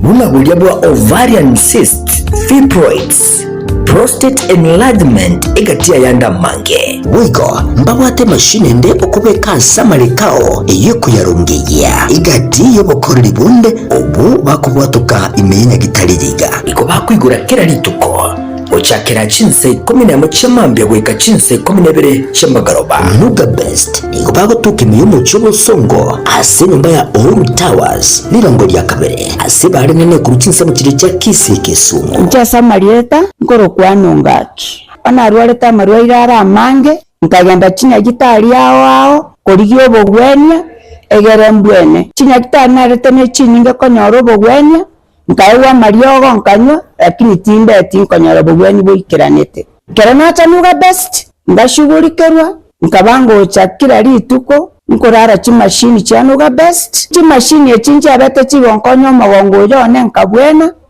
buna bulya bwa ovarian cyst fibroids prostate enlargement egatia yanda mange wigo mbabwate mashine nde okubeka samarikao eyo kuyarungeya igati yobokoreri bunde obu bakubwatuka imenya gitaririga iko bakwigura kera lituko ochakera chinse 11 chamambya gweka chinse 12 chamagaroba Nuga Best nigo bagotuka imiyumu cy'ubusongo ase nyumba ya Uhuru Towers lirongo lya kabere ase bari nene ku chinse mu kire cya Kise Kisumu nja samarieta ngoro kwanongaki ana rwaleta marwaira ara mange nkagenda chinyagitari ao korigio obogwenia egere mbwene chinyagitari narete ne chininge konyora obogwenia nkaewa mariogo nkanywa lakini timbeti nkonyora obogweni boikeranete kera nachanuga best ndashughulikerwa nkabangocha kila rituko nkorara chimashini chanuga best chimashini echinji abete chigonkonyo mogongo yone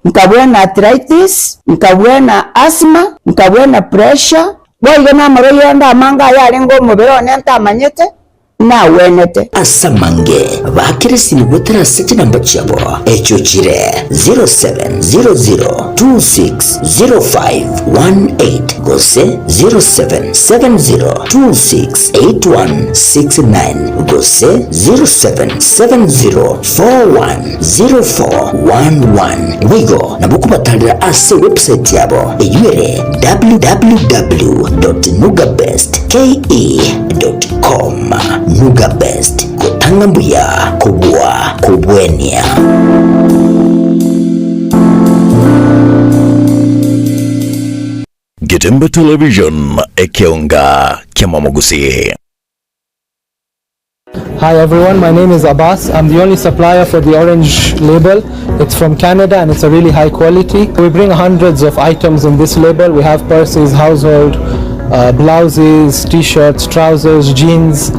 nkabwena arthritis nkabwena asthma nkabwena pressure boiga namaro yonda amanga yarengo mubiri one ntamanyete nawenete asamange bakirisini gutera seti namba chabo echochire 0700260518 gose 0770268169 gose 0770410411 wigo nabukubatalira ase website yabo eyure www.nugabestke.com. Nuga Best kutanga mbuya kubwa kubwenia. Getembe Television ekeonga kiamamogusi. Hi everyone, my name is Abbas. I'm the only supplier for the orange label. It's from Canada and it's a really high quality. We bring hundreds of items in this label. We have purses, household, blouses, t-shirts, trousers, jeans,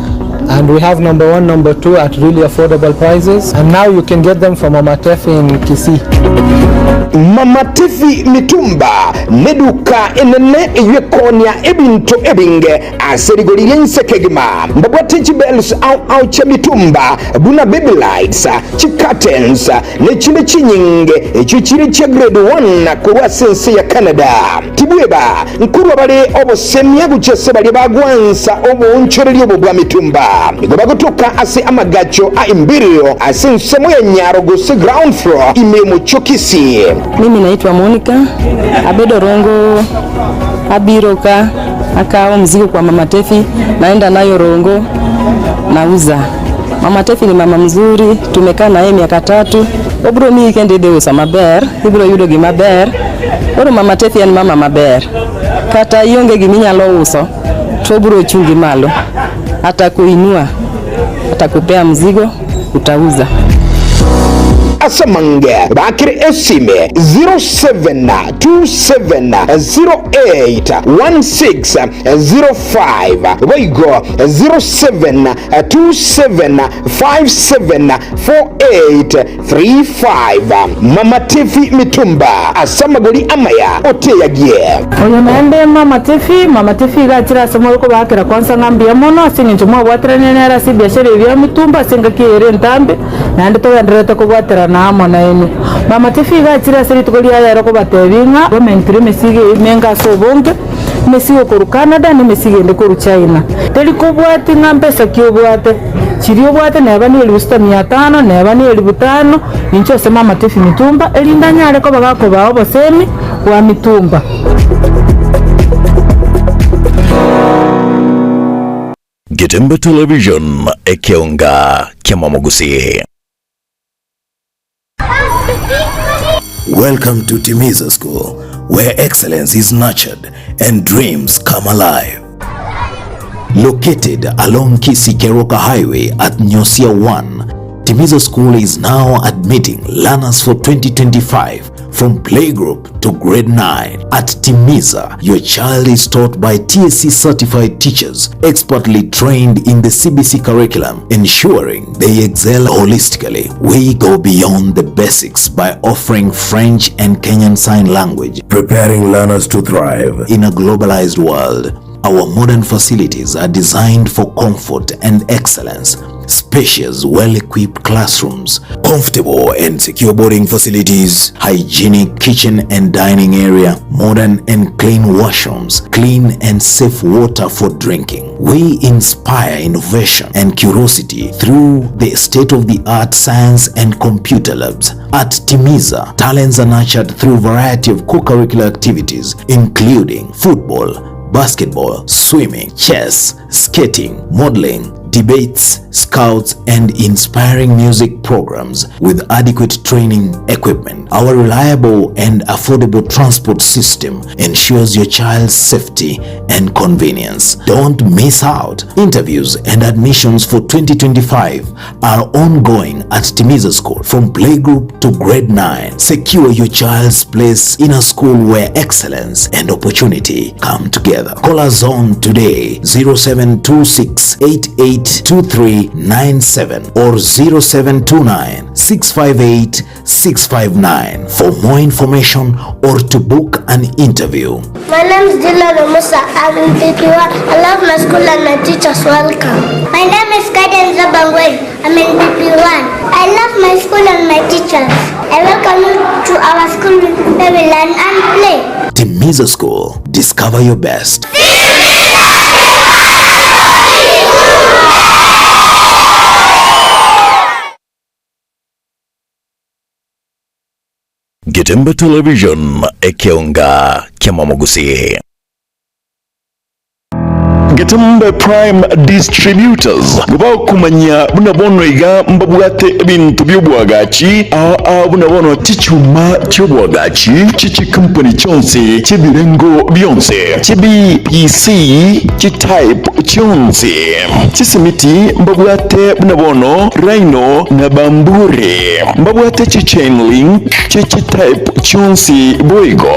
and we have number 1, number 2 at really affordable prices. And now you can get them from Mama Tefi in Kisii. Mama Tefi Mitumba neduka enene yekonya ebintu ebinge aserigoli yensekegima mbabwate jibels au cha mitumba buna baby lights chikatens nechinde chinyinge echichiri cha grade 1 kurwa sense ya Canada tibweba nkurwa bale obosemya buchese bali bagwansa obunchoreli obwa mitumba bagotoka ase amagacho a imbirio ase nsemo ya nyaro gose ground floor imemo chokisi. Mimi naitwa Monica Abedo Rongo abiroka akao mzigo kwa Mama Tefi, naenda nayo Rongo nauza. Mama Tefi ni mama mzuri, tumekaa naye miaka 3. Obro mi kende dewe sa maber, ibro yudo gi maber. Oro Mama Tefi en mama maber. Kata ionge giminya lo uso, to bro chungi malo. Atakuinua, atakupea mzigo, utauza. Asamange bakire esime 0727081605 Boigo 0727574835 Mama Tefi Mitumba asamagoli amaya oteyagie oyo naende Mama Tefi gachira samoro ko bakira kwanza ngambia mono singinjo mwa bwatranenera si biashara ya mitumba singa kiere ntambe nande to yandrete ko bwatira namo na enu Mama Tefi gachira siri tukolia ya roko batebinga gomentri mesige menga sobonge mesigo ko Canada ni mesige ende ko China teli ko bwati ngambesa kyo bwate chirio bwate neba ni 1500 neba ni 5000 incho sema Mama Tefi mitumba elindanya areko bagako bawo bosemi kwa mitumba. Getembe Television ekeonga kiamamogusi. Welcome to Timiza School, where excellence is nurtured and dreams come alive. Located along Kisii-Keroka Highway at Nyosia 1, Timiza School is now admitting learners for 2025 from playgroup to grade 9. At Timiza, your child is taught by TSC certified teachers, expertly trained in the CBC curriculum, ensuring they excel holistically. We go beyond the basics by offering French and Kenyan Sign Language, preparing learners to thrive in a globalized world. Our modern facilities are designed for comfort and excellence. Spacious, well-equipped classrooms, comfortable and secure boarding facilities, hygienic kitchen and dining area, modern and clean washrooms, clean and safe water for drinking. We inspire innovation and curiosity through the state-of-the-art science and computer labs. At Timiza, talents are nurtured through a variety of co-curricular activities, including football, basketball, swimming, chess, skating, modeling, debates, scouts, and inspiring music programs with adequate training equipment. Our reliable and affordable transport system ensures your child's safety and convenience. Don't miss out. Interviews and admissions for 2025 are ongoing at Timiza School from playgroup to grade 9. Secure your child's place in a school where excellence and opportunity come together. Call us on today 0726 882397 or 0729 658 659 for more information or to book an interview. My name is Dylan Musa. I'm in PP1. I love my school and my teachers. Welcome. My name is Kaden Zabangwe. I'm in PP1. I love my school and my teachers. I welcome you to our school where we learn and play. Timiza School. Discover your best. Getembe Television ekeonga kiamamogusi. Getembe Prime Distributors baba kumanya bunabono iga mbabwate ebintu byobwagachi bunabono tichuma cyobwagachi chichi company cyonse chibirengo byonse chibi-PC chi-type cyonse chisimiti mbabwate bunabono Rhino na Bambure mbabwate chi-chain link chi-type cyonse boigo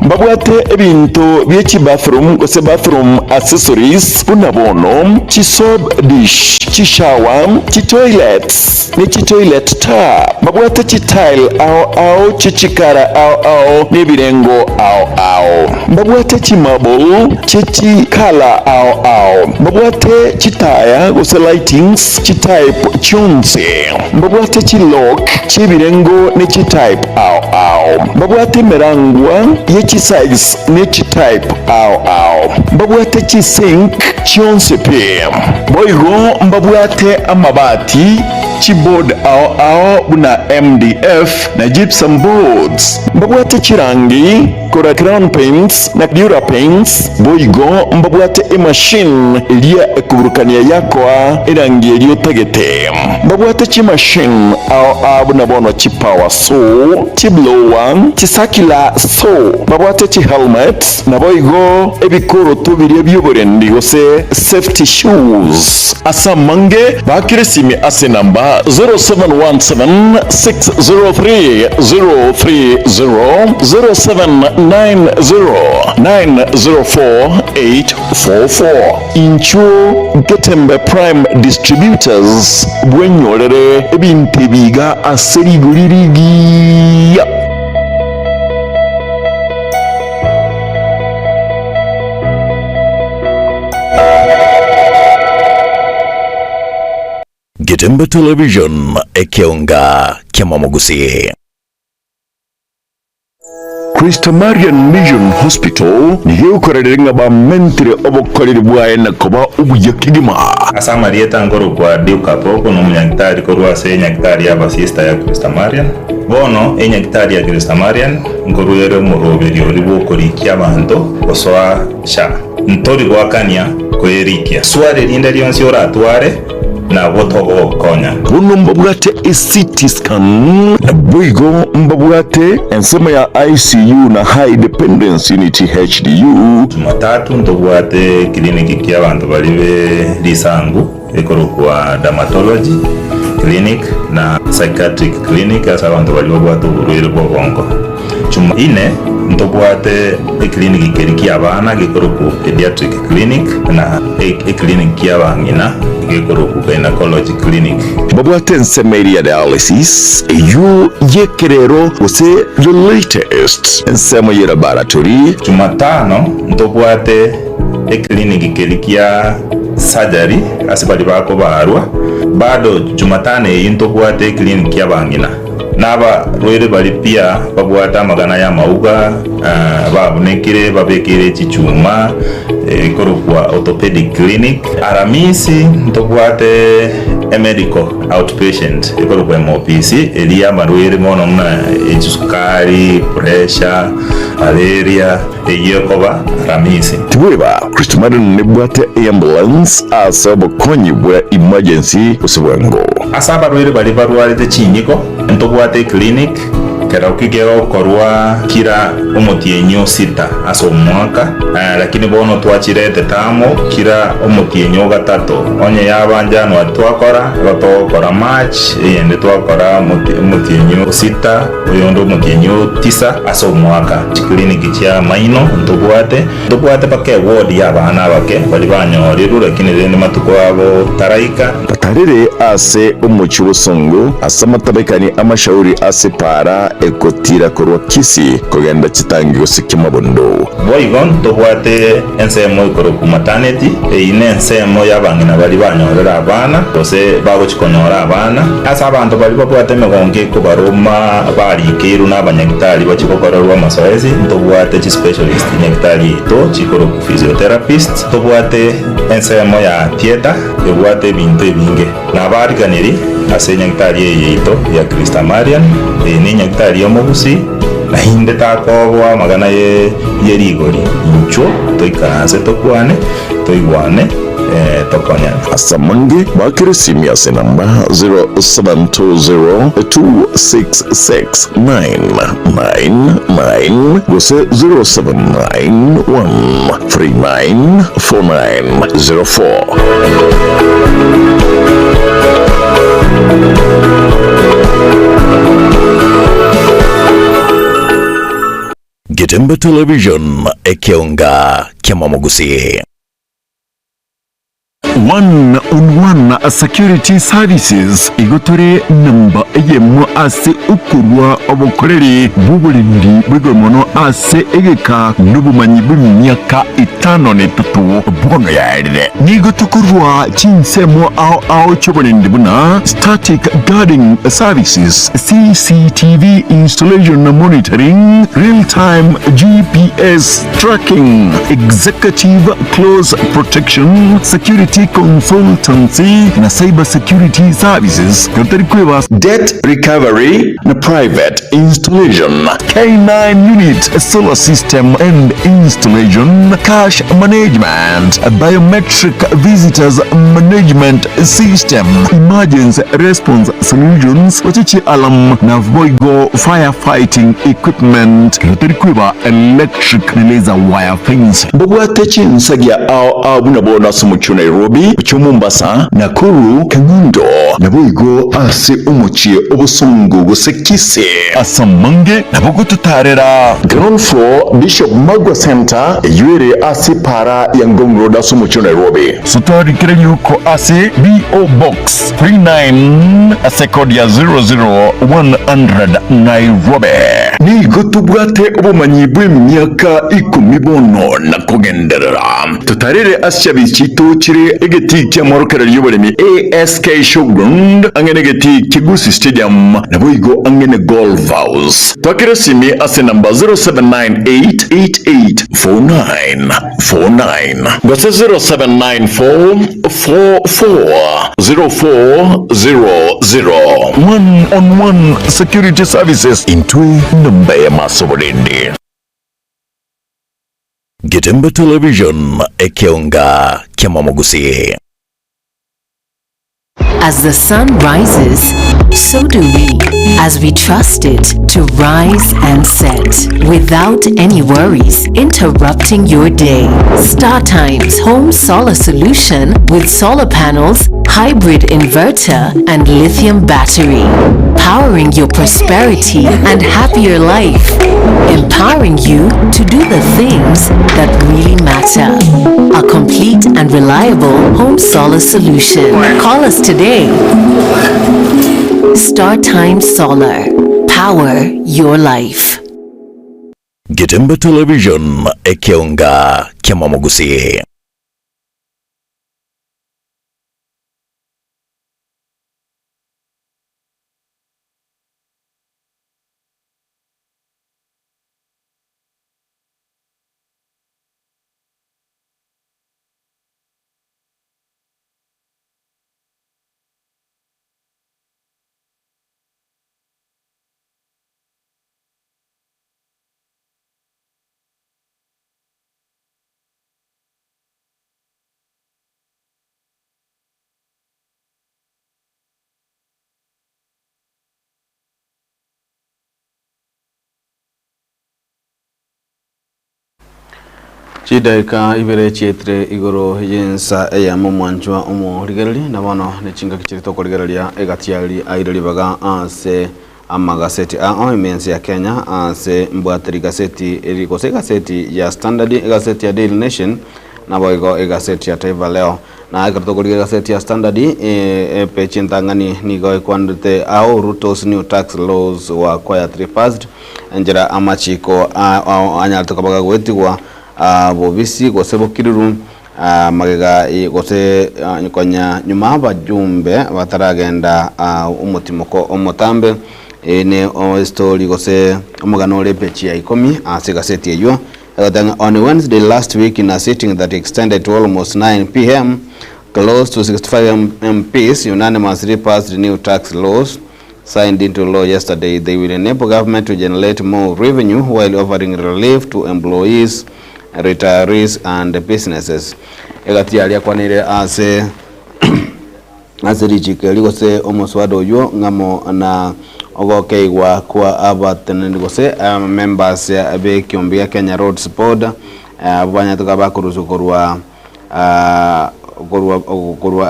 mbabwate ebintu byechi-bathroom kose bathroom accessories bunabono chi-soap dish chi-shower chi-toilets ni chi-toilet tap mbabwate chi-tile chi-chikara nebirengo mbabwate chi-marble chi-kala mbabwate chi-tire kose lightings chi-type chonse mbabwate chi-lock chi-birengo ni chi-type mbabwate merangwa ye-chi-size ni chi-type mbabwate chi-sink chonse pe boigo mbabwate amabati chi-board buna MDF na gypsum boards mbabwate chirangi kora crown paints na dura paints boigo mbabwate machine iliya kuburukania yakwa irangi iliyotagete mbabwate chi-machine buna bono chi-power saw chi-blower chi-circular saw mbabwate chi-helmet na boigo ebikoro tubiri by'uburendi gose safety shoes asamange bakiresimi ase namba 0717 603 030 0790 904 844 incho Getembe Prime Distributors bwenyorere ebintu biga aserigulirigi. Getembe Television ekeonga kiamamogusi. Christ Marian Mission Hospital niyo ukorera ba mentire obokorera bwaye nakoba ubuyakigima asa Marieta ngoro kwa diuka poko no munyagitari ko rwase nyagitari ya basista ya Christ Marian bono enyagitari ya Christ Marian ngoro yero muroberi ribo korikia bantu oswa sha ntori gwakania kwerikia sware linda lyonsi oratware na wotogo konya buno mbabwate CT scan boigo mbabwate ensema ya ICU na high dependency unit HDU Jumatatu ndobwate kliniki kia bantu balibe lisangu ekorokwa dermatology clinic na psychiatric clinic asa bantu balibe bwatu burwire bwongo Juma ine ndobwate kliniki kerikia abana gekoroku pediatric clinic na clinic ya bangina gekoroku gynecology clinic babwate ensema dialysis you yekerero ose the latest ensema ya laboratory Jumatano ndobwate clinic kerikia surgery asibali bako barwa bado Jumatano yintobwate clinic ya bangina naba rwere bali pia babwata magana ya mauga babunekire babekire chichuma ikoro kwa orthopedic clinic. Aramisi ntobwate medical outpatient ikoro kwa MOPC elia marwere mono mna sukari, pressure, malaria eyekoba aramisi tibweba Christmadan nebwate ambulance asaba konyi bwa emergency usibwango asaba rwere bali barware chinyiko ntobwate clinic kerauki gero korwa kira omutienyo 6 aso mwaka lakini bono twachirete tamo kira omutienyo 3 onye yabanja no twakora gotokora match yende twakora omutienyo 6 oyondo omutienyo 9 aso mwaka clinic chia maino ntobwate pake ward yabana bake bali banyorero lakini rene matuko abo taraika patarire ase omuchibusongo asamatabekani amashauri ase para ekotira korwa kisi kogenda chitangigo sikimabondo boigon tobwate ensemo ikoro ku maternity ine ensemo yabangina bali banyorera abana bose bagochikonyora abana asa abantu bali babwate megonge ko baroma barikiru n'abanyagitari bachikokorerwa masoezi tobwate chi specialist nyagitari to chikoro ku physiotherapist tobwate ensemo ya theater tobwate bintu ebinge nabariganiri ase nyagitari yeito ya Krista Marian ni nyagitari yomugusi na hinde takobwa magana yerigori incho toikaze tokwane toigwane tokonya asamange bakirisimu yase namba 0720266999 gose 07913904. Getembe Television ekionga kiamamugusi. One-on-one security services igotore namba yemu ase ukurwa obukoreri bw'uburindi bw'igoromono ase egeka n'ubumanyi bw'imyaka 5 bono yarire nigotukurwa chinsemo ao choburindi buna static guarding services, CCTV installation monitoring, real-time GPS tracking, executive close protection, security consultancy na cyber security services kutari kweba debt recovery na private installation, K9 unit solar system and installation, cash management, biometric visitors management system, emergency response solutions, wachichi alarm na voigo firefighting equipment kutari kweba electric na laser wire fence mbobwate chinsagya ao abunabona sumuchu Nairobi, Mombasa, Nakuru, Kangundo, nabuigo ase umuchie obusungu gusekise asamange nabugututarera ground floor Bishop Magwa Center yuere ase para ya Ngong Road ase umuchie Nairobi sutari kire yuko ase BO Box 39 ase code ya 00100 Nairobi ni gutubwate obumanyi bw'emyaka 10 bono na kugenderera tutarire ase bichito chire egeti kya morokera y'uburemi ASK Showground angene geti Kigusi Stadium na buigo angene Golf House twakira simi ase namba 0798884949 gose 0794440400 one-on-one security services intwe namba ya masoborindi. Getembe Television ekionga kiamamugusi. As the sun rises, so do we, as we trust it to rise and set without any worries interrupting your day. StarTimes Home Solar Solution with solar panels, hybrid inverter, and lithium battery. Powering your prosperity and happier life. Empowering you to do the things that really matter. A complete and reliable home solar solution. Call us today. StarTimes Solar. Power your life. Getembe Television ekionga kiamamugusi. Chidaika ibere chietre igoro yensa eya mumwanjwa rigerali na bono ne chinga kichirito ko rigerali egatiali airali baga ase amagaseti imensi ya Kenya ase mbwateri gaseti eriko se gaseti ya Standard, gaseti ya Daily Nation na boigo gaseti ya Taifa Leo na agarto ko gaseti ya Standard pechi ntangani nigo kwandete au Ruto's new tax laws wa quietly passed njira amachiko anyalto kabaga gwetigwa bobisi gose bokiriru magega gose nyokonya nyuma bajumbe bataragenda umutimoko umutambe ne story gose omugano lepechi ya 10 ase gaseti eyo. On Wednesday last week, in a sitting that extended to almost 9 p.m., close to 65 MPs unanimously passed the new tax laws signed into law yesterday. They will enable government to generate more revenue while offering relief to employees, retirees and businesses. Egati alia kwanire ase richike ligose omoswado yo ngamo na ogokeigwa kwa abatenengose members ya be kiombia Kenya Roads Board abanya tukabakuruzu korwa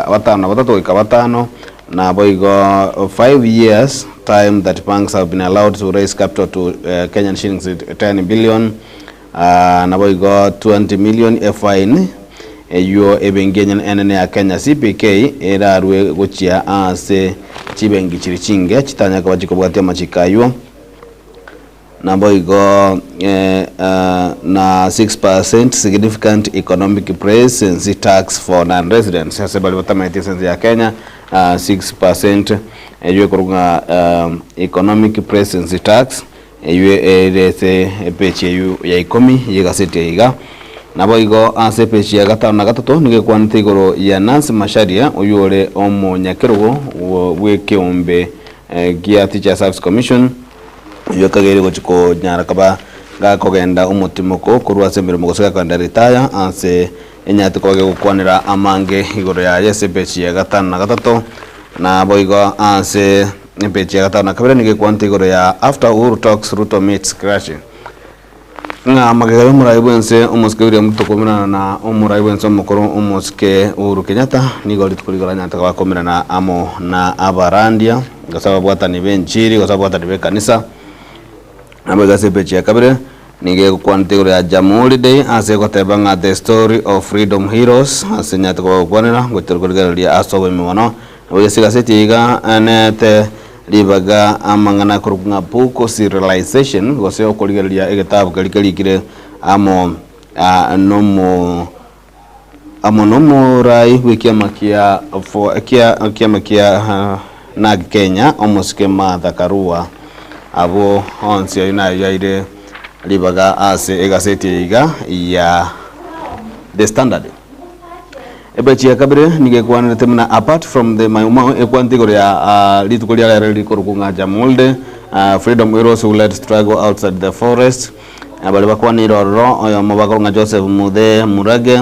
batatu ikabatano na boigo 5 years time that banks have been allowed to raise capital to Kenyan shillings 10 billion na boigo 20 million fine eyo ebengenyan enene ya Kenya CPK erarwe gochia ase chibengi chirichinge chitanya kwa chikobwatia machikayo na boigo na 6% significant economic presence tax for non-residents sasa bali batamete sense ya Kenya 6% eyo kurunga economic presence tax eyo erese pechi eyo ya 10 yegaseti yiga nabo igo ase pechi ya gatano na gatatu nige kwante igoro ya Nancy Macharia uyore omo nyakerugo wekeombe gia Teacher Service Commission yokagere gochiko nyara kaba gakogenda umutimoko kurwa sembere mugoseka kanda retire ase enyati koge gukwanira amange igoro ya yese pechi ya gatano na gatatu nabo igo ase pechi ya gatano na kabere nige kwante igoro ya after Uhuru talks Ruto meets Krashi nga magega y'umurayi bwense umuske William Mutokomera na umurayi bwense umukuru umuske Uhuru Kenyatta nigo litukuligora nyata bakomerana amo na abarandia gasaba bwatani benchiri gasaba bwatani be kanisa amega sepechi ya kabere nige kwantegoro ya Jamhuri Day ase kotebanga the story of freedom heroes ase nyata kwa kwanera gotergoligara ya asobe miwono wese gaseti iga anete libaga amangana kurunga buko serialization gose okoligeria egetabu kalikalikire amo nomo rai wikiamakia for kiamakia na Kenya omoske mathakarua abo onsi yaire libaga ase egaseti iga ya the Standard ebechi ya kabere nige kwanete temna apart from the mayuma ekwantigoro ya litukolia la likorukunga Jamhuri freedom heroes who led struggle outside the forest abali bakwani roro oyo mobakoronga Joseph Mude Murage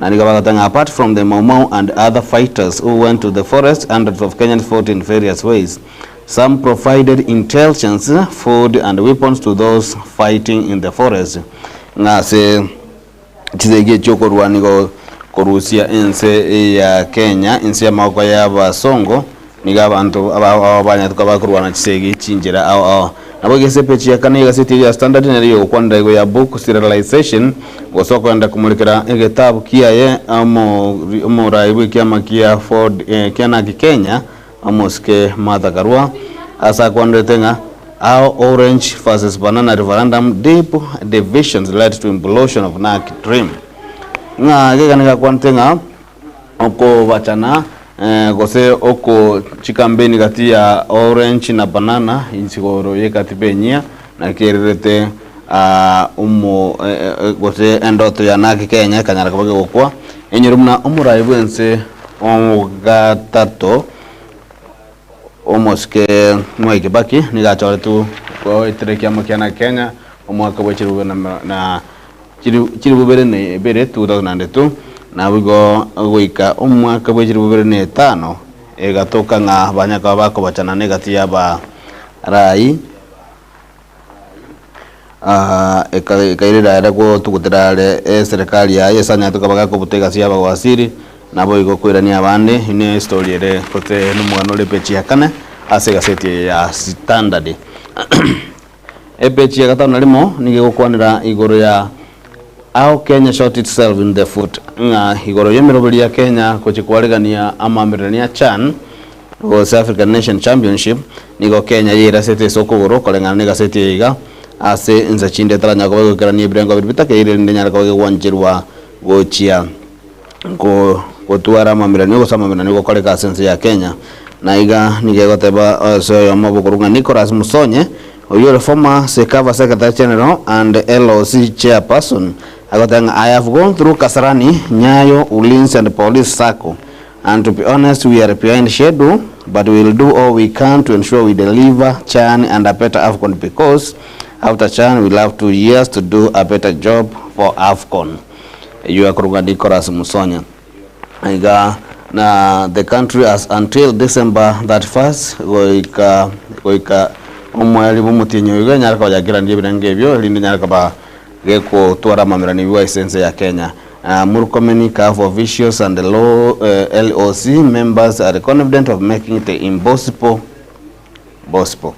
na niga bakatanga apart from the Mau and other fighters who went to the forest, hundreds of Kenyans fought in various ways. Some provided intelligence, food and weapons to those fighting in the forest. Ngase chizege chokorwa nigo korusia ense ya Kenya ense ya mako ya basongo niga abantu abanya tukabakurwa na chisegi chinjira au nabo gese pechi ya kane gaseti ya Standard nariyo kwanda igo ya book serialization gosoko enda kumulikira egetabu kiaye amo raibu kiama kia Ford kiana Kenya amoske mathakarwa asa kwanda tenga our orange versus banana referendum deep divisions led to implosion of NARC dream nga gega kwantenga oko bachana gose oko chikambeni kati ya orange na banana insigoro yekatipenyia na kerete gose endoto ya NARC Kenya kanyara kabage gokwa enyirumna umurai bwense omugatato omoske Mwai Baki nigachore tu ko itreki amakiana Kenya omwaka bwechirugo na chiribubere ne bere 2002 na wigo goika umwaka bwechiribubere ne 5 egatoka nga banyaka bako bachana negati ya ba rai ikairira era ko tugutirare serikali ya yesanya tukabaga kubutega cia bagwasiri nabo igokwirania abandi ine story ere kote numwana ore pechi yakane ase gaseti ya standard epechi ya gatano limo nigigukwanira iguru ya how Kenya shot itself in the foot nga igoro yemirobiri ya Kenya kuchikwaregania amamirania CHAN South African Nation Championship nigo Kenya yira sete sokogoro kolengana niga sete iga ase nza chinde taranya ko gukirania birengo bitake ire ndenya ko gwanjirwa gochia ko gutwara amamirania go samamirania go koleka sense ya Kenya na iga nigegoteba so yamabukurunga Nicholas Musonye your former Sekava Secretary General and LOC Chairperson. I have gone through Kasarani, Nyayo, Ulinzi and Police Circle, and to be honest, we are behind schedule, but we will do all we can to ensure we deliver CHAN and a better AFCON, because after CHAN we'll have 2 years to do a better job for AFCON. You are Kurunga Nicholas Musonya. Na the country has until December 31st goika omwali bumutinyo iga nyaraka wajagira ndiye birange byo lindi nyaraka ba geko twara mamirani biwa essence ya Kenya. Murkomeni CAF officials and the LOC members are confident of making it impossible possible.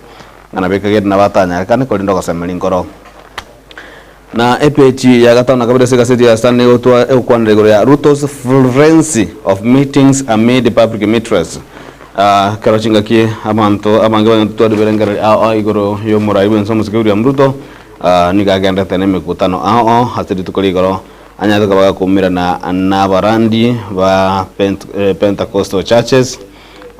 Ngana beka get na batanya kana ko lindo kosemeli ngoro. Na EPH ya gatano kabisa sekaseti ya Stanley otwa ekwanregoro ya Ruto's frenzy of meetings amid public interest. Karachinga ki amanto amange bantu berengera igoro yo murai benso musikuri amruto nigagenda tene mikutano hatiri tukoli goro anya tukabaga kumira na barandi ba Pentecostal churches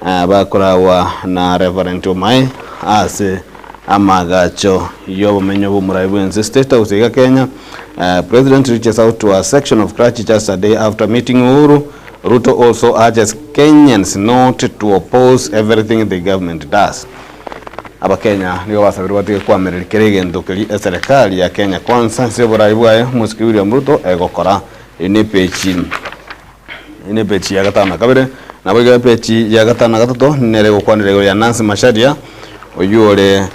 bakurawa na Reverend Omai ase amagacho yo menyo bumurai benso state of Kenya. President reaches out to a section of churches a day after meeting Uhuru. Ruto also urges Kenyans not to oppose everything the government does. Aba Kenya niyo basabiri batike kwa merikirege ndokeli serikali ya Kenya kwanza sio buraibwaye musikiri Ruto egokora ine pechi ya gatana kabere na bwe pechi ya gatana gatoto nere gukwanire ya Nancy Macharia oyure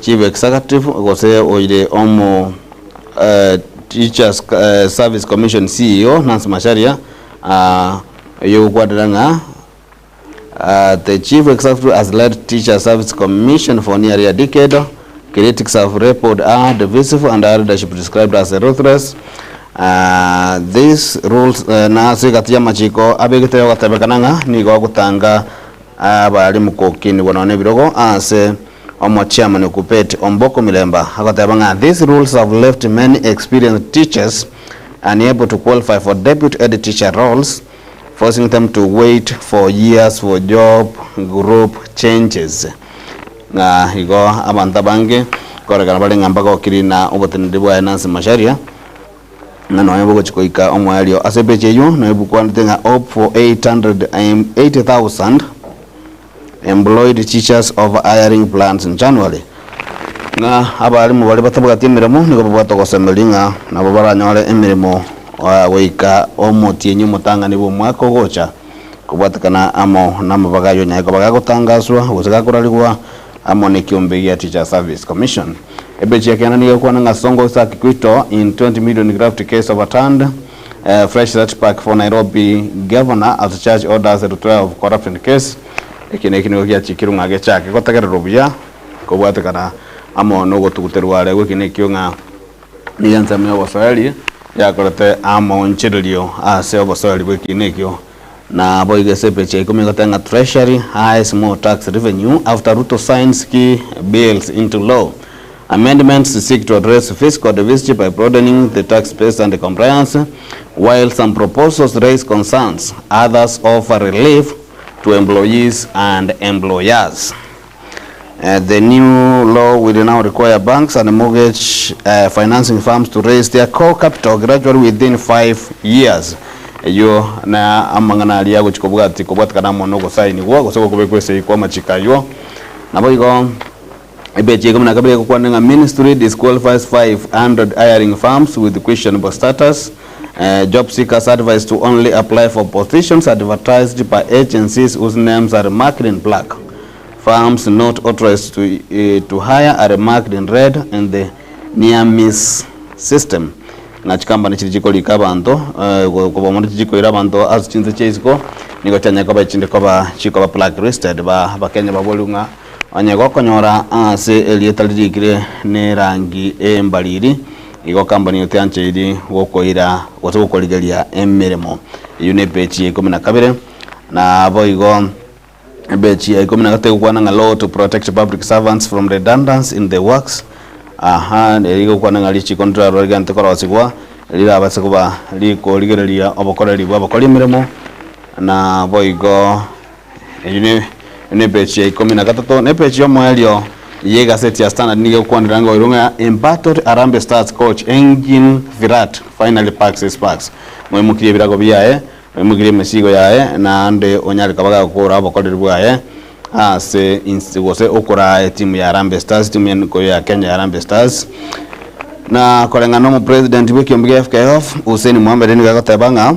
chief executive gose oyire omo Teachers Service Commission CEO Nancy Macharia the chief executive has led Teacher Service Commission for nearly a decade. Critics have report are divisive and our leadership described as ruthless. These rules na sigatia machiko abegete watabekananga nigo gutanga abali mukokini wanone birogo ase omo chairman Kupeti Omboko Milemba akatabanga. These rules have left many experienced teachers unable to qualify for deputy head teacher roles, forcing them to wait for years for job group changes. Na higo abantabange koregana bali ngambako kirina obotenedi bwa Nancy Macharia na noyebo gochikoika omwalio asebeche yo noyebo kwantenga hope for 880,000 employed teachers over hiring plans in January. Na abalimu bali batabuga timiremo niko batokosemelinga na babaranyore emiremo wika omotienyu mutanga nibo mwako gocha kubatakana amo namabagayo nyako bagagotangazwa gusagakoralibwa amo ne kiombe ya Teacher Service Commission. Ebechi yakana niyo kwa nga songo sa Kikwito in 20 million graft case overturned. Fresh search pack for Nairobi governor as charge orders the trial of corruption case. Ekine ya chikirunga gechake kotakera robia kubatakana amo nogo tukuterwale wekine kyonga niyanza mwe waswali yakorete amo nchirilio ase oboswali wekine kyo na boige sepeche kumingotenga treasury high small tax revenue after Ruto signs key bills into law. Amendments seek to address fiscal deficit by broadening the tax base and the compliance, while some proposals raise concerns, others offer relief to employees and employers. The new law will now require banks and mortgage financing firms to raise their core capital gradually within 5 years. Yo na amangana aliya kuchikobwati kobwati kana monogo saini wo gosoko kubekwese kwa machikayo naboigo ebeje kumna kabile kwanenga ministry disqualifies 500 hiring firms with questionable status. Job seekers advised to only apply for positions advertised by agencies whose names are marked in black. Firms not authorized to hire are marked in red in the near miss system. Na chikamba nichiko likabanto kwa mondo chiko irabanto as chinze cheziko niko tanya kwa chinde kwa chiko ba blacklisted ba Kenya babolunga anyego konyora ase elietalirikire ne rangi embaliri iko company yote anchiri wokoira wotokoligeria emiremo yune pechi 12 na abo igo bechi 13 kwa na law to protect public servants from redundancy in the works iko kwa na lichi control organ tekora wasigwa lila basikuba liko ligereria obokoreri bwabakoli miremo na boigo yune pechi 13 ne pechi yo moelio yega set ya standard nige kwandiranga irunga embattled Harambee Stars coach Engin Virat finally packs his packs mwemukire birago biaye mwemukire mesigo yae na ande onyali kabaga kura abakoderi bwaye ase insigose okora timu ya Harambee Stars timu ya Kenya Harambee Stars na kolengano mu president w'Kiyombwe FKF Hussein Mohamed ni gagotabanga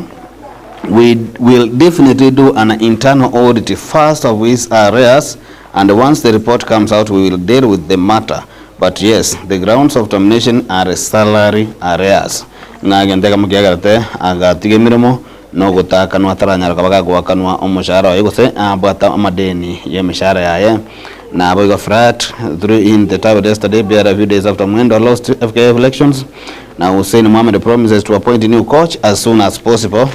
we will definitely do an internal audit first of these areas. And once the report comes out, we will deal with the matter. But yes, the grounds of termination are salary arrears. Na gendeka mukiagarate agatige mirimo no gutaka no ataranya kabaga gwakanwa omushahara yegose abata amadeni ye mishahara yaye na boygo frat through in the tower yesterday bare a few days after Mwendo lost FKF elections. Now Hussein Mohamed promises to appoint a new coach as soon as possible.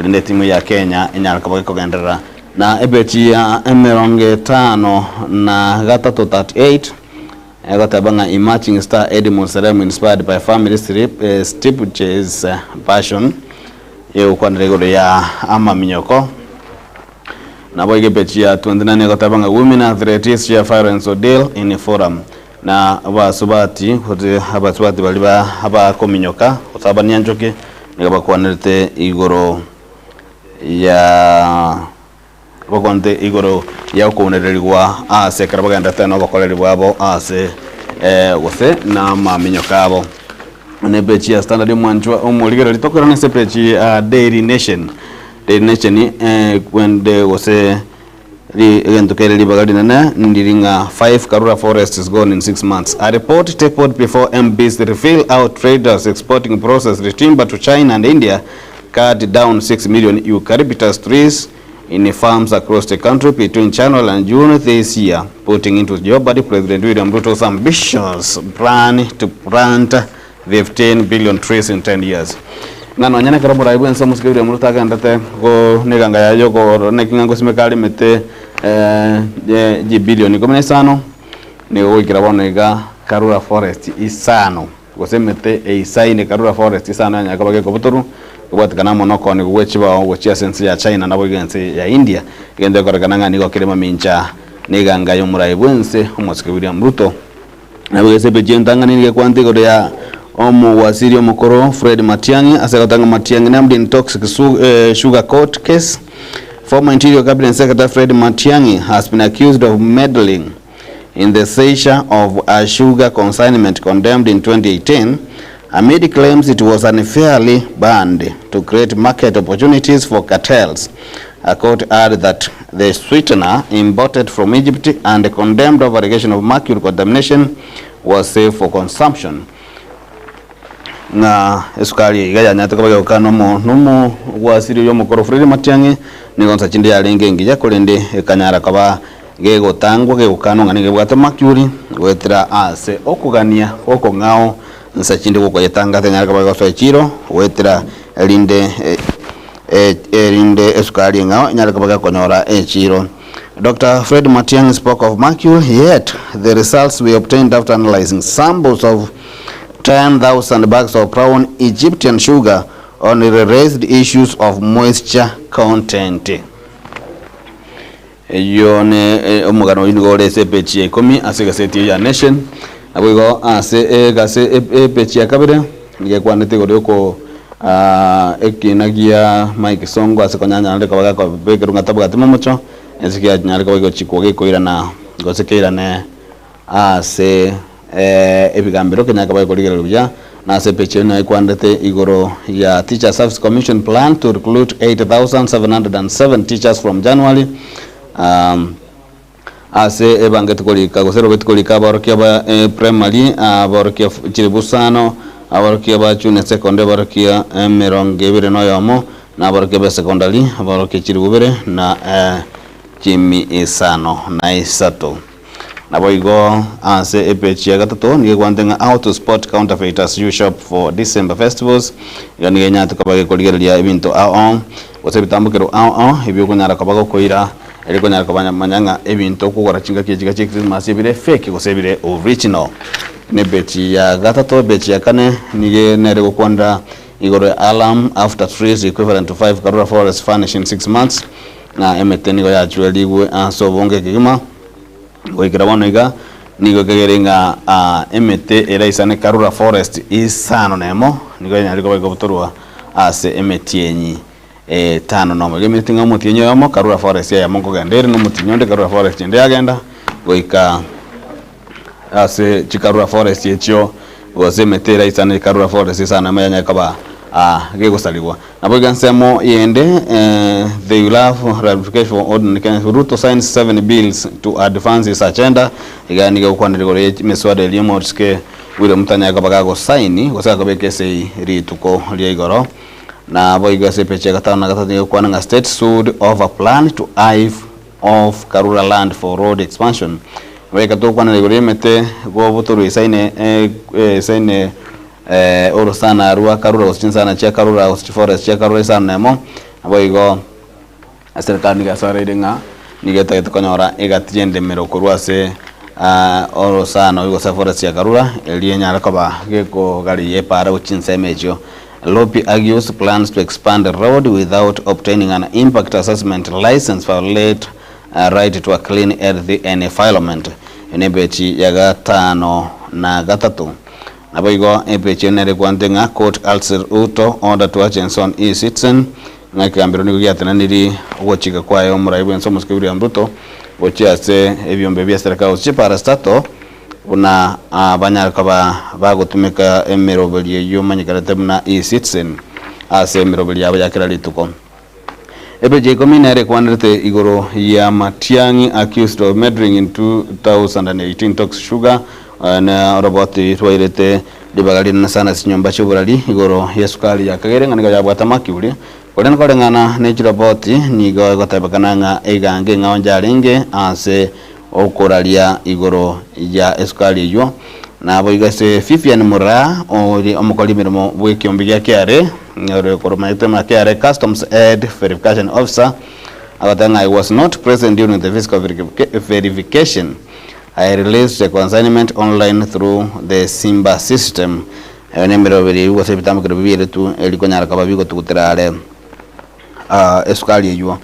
Linde timu ya Kenya inyala kabaga kugendera na ebeti ya emeronge 5 na gatatu 38 gatabanga emerging star Edmund Serem inspired by family stipulates passion kwa ndregoro ya ama minyoko na boyge beti ya 29 gatabanga women athletes ya fire and deal in a forum na abasubati baliba aba kominyoka osabani anjoke ngaba kwanete igoro ya bogonte igoro ya kuonererwa ase karabaganda tano bakolerwa abo ase gose na maminyo kabo ne bechi ya standard mwanjwa omuligero litokora ne sepechi Daily Nation kwende gose entokere libagadi na ndiringa 5 Karura forest is gone in 6 months. A report tabled before MBs reveal how traders exporting processed timber to China and India cut down 6 million eucalyptus trees in farms across the country between January and June this year, putting into jeopardy President William Ruto's ambitious plan to plant 15 billion trees in 10 years. Ngano nyane karabura ibu enso muske William Ruto agandate go neganga ya yoko nekinga simekali mete ji billion 15 ne wikirabonega Karura forest isano gosemete isaine Karura forest isano nyakabage ko buturu kubatikana monoko ni kuwechiba wachia sensi ya China na bwigense ya India gende korekana ngani ko kirema mincha neganga yo muraibwense umuske William Ruto na bwese bejentanga ni kwantiko ya omu waziri omukoro Fred Matiang'i asekatanga Matiang'i named in toxic sugar court case. Former Interior Cabinet Secretary Fred Matiang'i has been accused of meddling in the seizure of a sugar consignment condemned in 2018 amid claims it was unfairly banned to create market opportunities for cartels. A court added that the sweetener imported from Egypt and condemned of allegation of mercury contamination was safe for consumption. Na esukali igaya nyata kwa ukano numu wasiri yo mukoro Fred Matiang'i ni gonsa chinde ya lenge ngija kolende kanyara kaba gego tangwa ge ukano ngani bwata mercury wetira ase okugania oko ngao nsa chinde ko yetanga tanyara kaba kwa chiro wetira linde esukali ngao nyara kaba konyora chiro. Dr. Fred Matiang'i spoke of mercury, yet the results we obtained after analyzing samples of 10,000 bags of brown Egyptian sugar only raised issues of moisture content. Yone omugano ingole sepechi 10 asika seti ya nation abugo ase gase pechi akabere nge kwanete godoko ekinagia Mike Songo asikonyanya ndeka baga ko bekerunga tabuga timomocho esikia nyari ko chikoge koira na gosekeira ne ase ebigambiro kenyaka bayikolera lubya na sepeche na ikwandete igoro ya Teacher Service Commission plan to recruit 8,707 teachers from January ase ebange tukolika gosero betukolika aborokia ba primary aborokia chiribusano aborokia ba junior secondary aborokia 21 na aborokia ba secondary aborokia chiribubere na chimi isano na isato na boigo ase epechi ya gatatu ni gwandenga auto sport counterfeiters you shop for December festivals yani genya tukabage koligeria ebintu osebitambukero ebyo kunyara kabago koira eriko nyara kabanya manyanga ebintu kugora chinga kijiga cha Christmas ebire fake gosebire original ne bechi ya gatatu bechi ya kane nige nere gokwanda igoro alarm after trees equivalent to 5 Karura Forest furnish in 6 months na emeteni go ya jueligwe so bonge kigima goikira wanoiga nigo kegerenga emete eraisane Karura Forest isano nemo nigo nyariko bagotorwa ase emetienyi tano no gemetinga mutinyo yomo Karura Forest ya mongo gendere no mutinyo Karura Forest ende agenda goika ase Karura Forest yecho gozemete eraisane Karura Forest isano mayanya kaba gego saligwa nabo gansemo yende they will have ratification for ordinary Ruto signs 7 bills to advance his agenda igani go kwandire gore meswada elimu ske wile mutanya kabaga sign gosaka bekese rituko lya igoro na boiga sepeche gatana gatatu kwananga state sued over plan to hive of Karura land for road expansion weka to kwananga gore mete go buturu saine oro sana ruwa Karura sana cha Karura Forest cha Karura sana nemo boigo serikali ga sare denga nigeta tukonyora igatiende merokorwa se oro sana ugo Forest ya Karura elienya rakaba geko gali yepara uchinse mejo Lopi argues plans to expand the road without obtaining an impact assessment license violate right to a clean air environment enebechi ya gatano na gatatu naboigo epeche nere kwantenga court Alser Uto order to Hutchinson e-citizen ngakambiro niko gyatananiri wochika kwayo muraibu ensomo skibiri amruto wochiase ebyombe bya serikali uchipara stato una banyarka bagotumika emirobeli yomanyikara na e-citizen ase emirobeli yabo yakira lituko ebeje kominere kwanrete igoro ya Matiang'i accused of murdering in 2018 tox sugar na roboti twairete dibagali na sana sinyomba chuburali igoro yesukali ya kagere ngani ga bwata makiuli kolena kolengana ne roboti ni go gotabakananga igange ngaonjaringe ase okuralia igoro ya esukali yo na boigase Fifian Mura omukoli mirimo bwekiombi gya KRA ngore koromaite ma KRA customs aid verification officer agatanga I was not present during the physical verification. I released the consignment online through the Simba system. Nemero biri wose bitamukira bibire tu elikonyara kababigo tukutirale esukali yo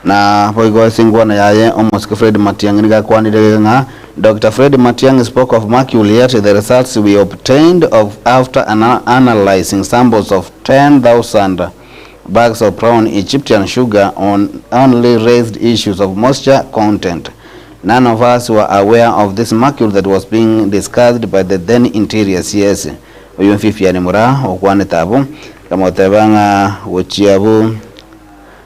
na boigo singwana yaye almost Fred Matiang'i ga kwanire nga Dr. Fred Matiang'i spoke of mercury yet the results we obtained of after analyzing samples of 10,000 bags of brown Egyptian sugar only raised issues of moisture content. None of us were aware of this mercury that was being discussed by the then interior CS. Uyu Fifian Mura okwane tabu kama otebanga wochiabu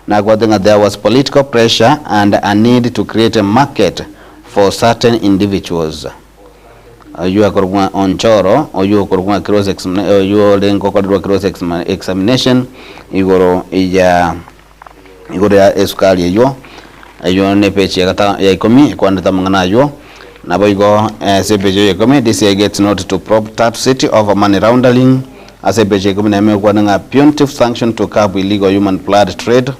na kwatenga there was political pressure and a need to create a market for certain individuals. You are on choro or you are cross examination you lengo kwa cross examination igoro ya esukali yo ayo ne peche ya ikomi kwa ndatamangana yo na boigo sepeje ya ikomi this year gets not to probe that city of money laundering as a peche ikomi na eme kwa nga punitive sanction to curb illegal human blood trade.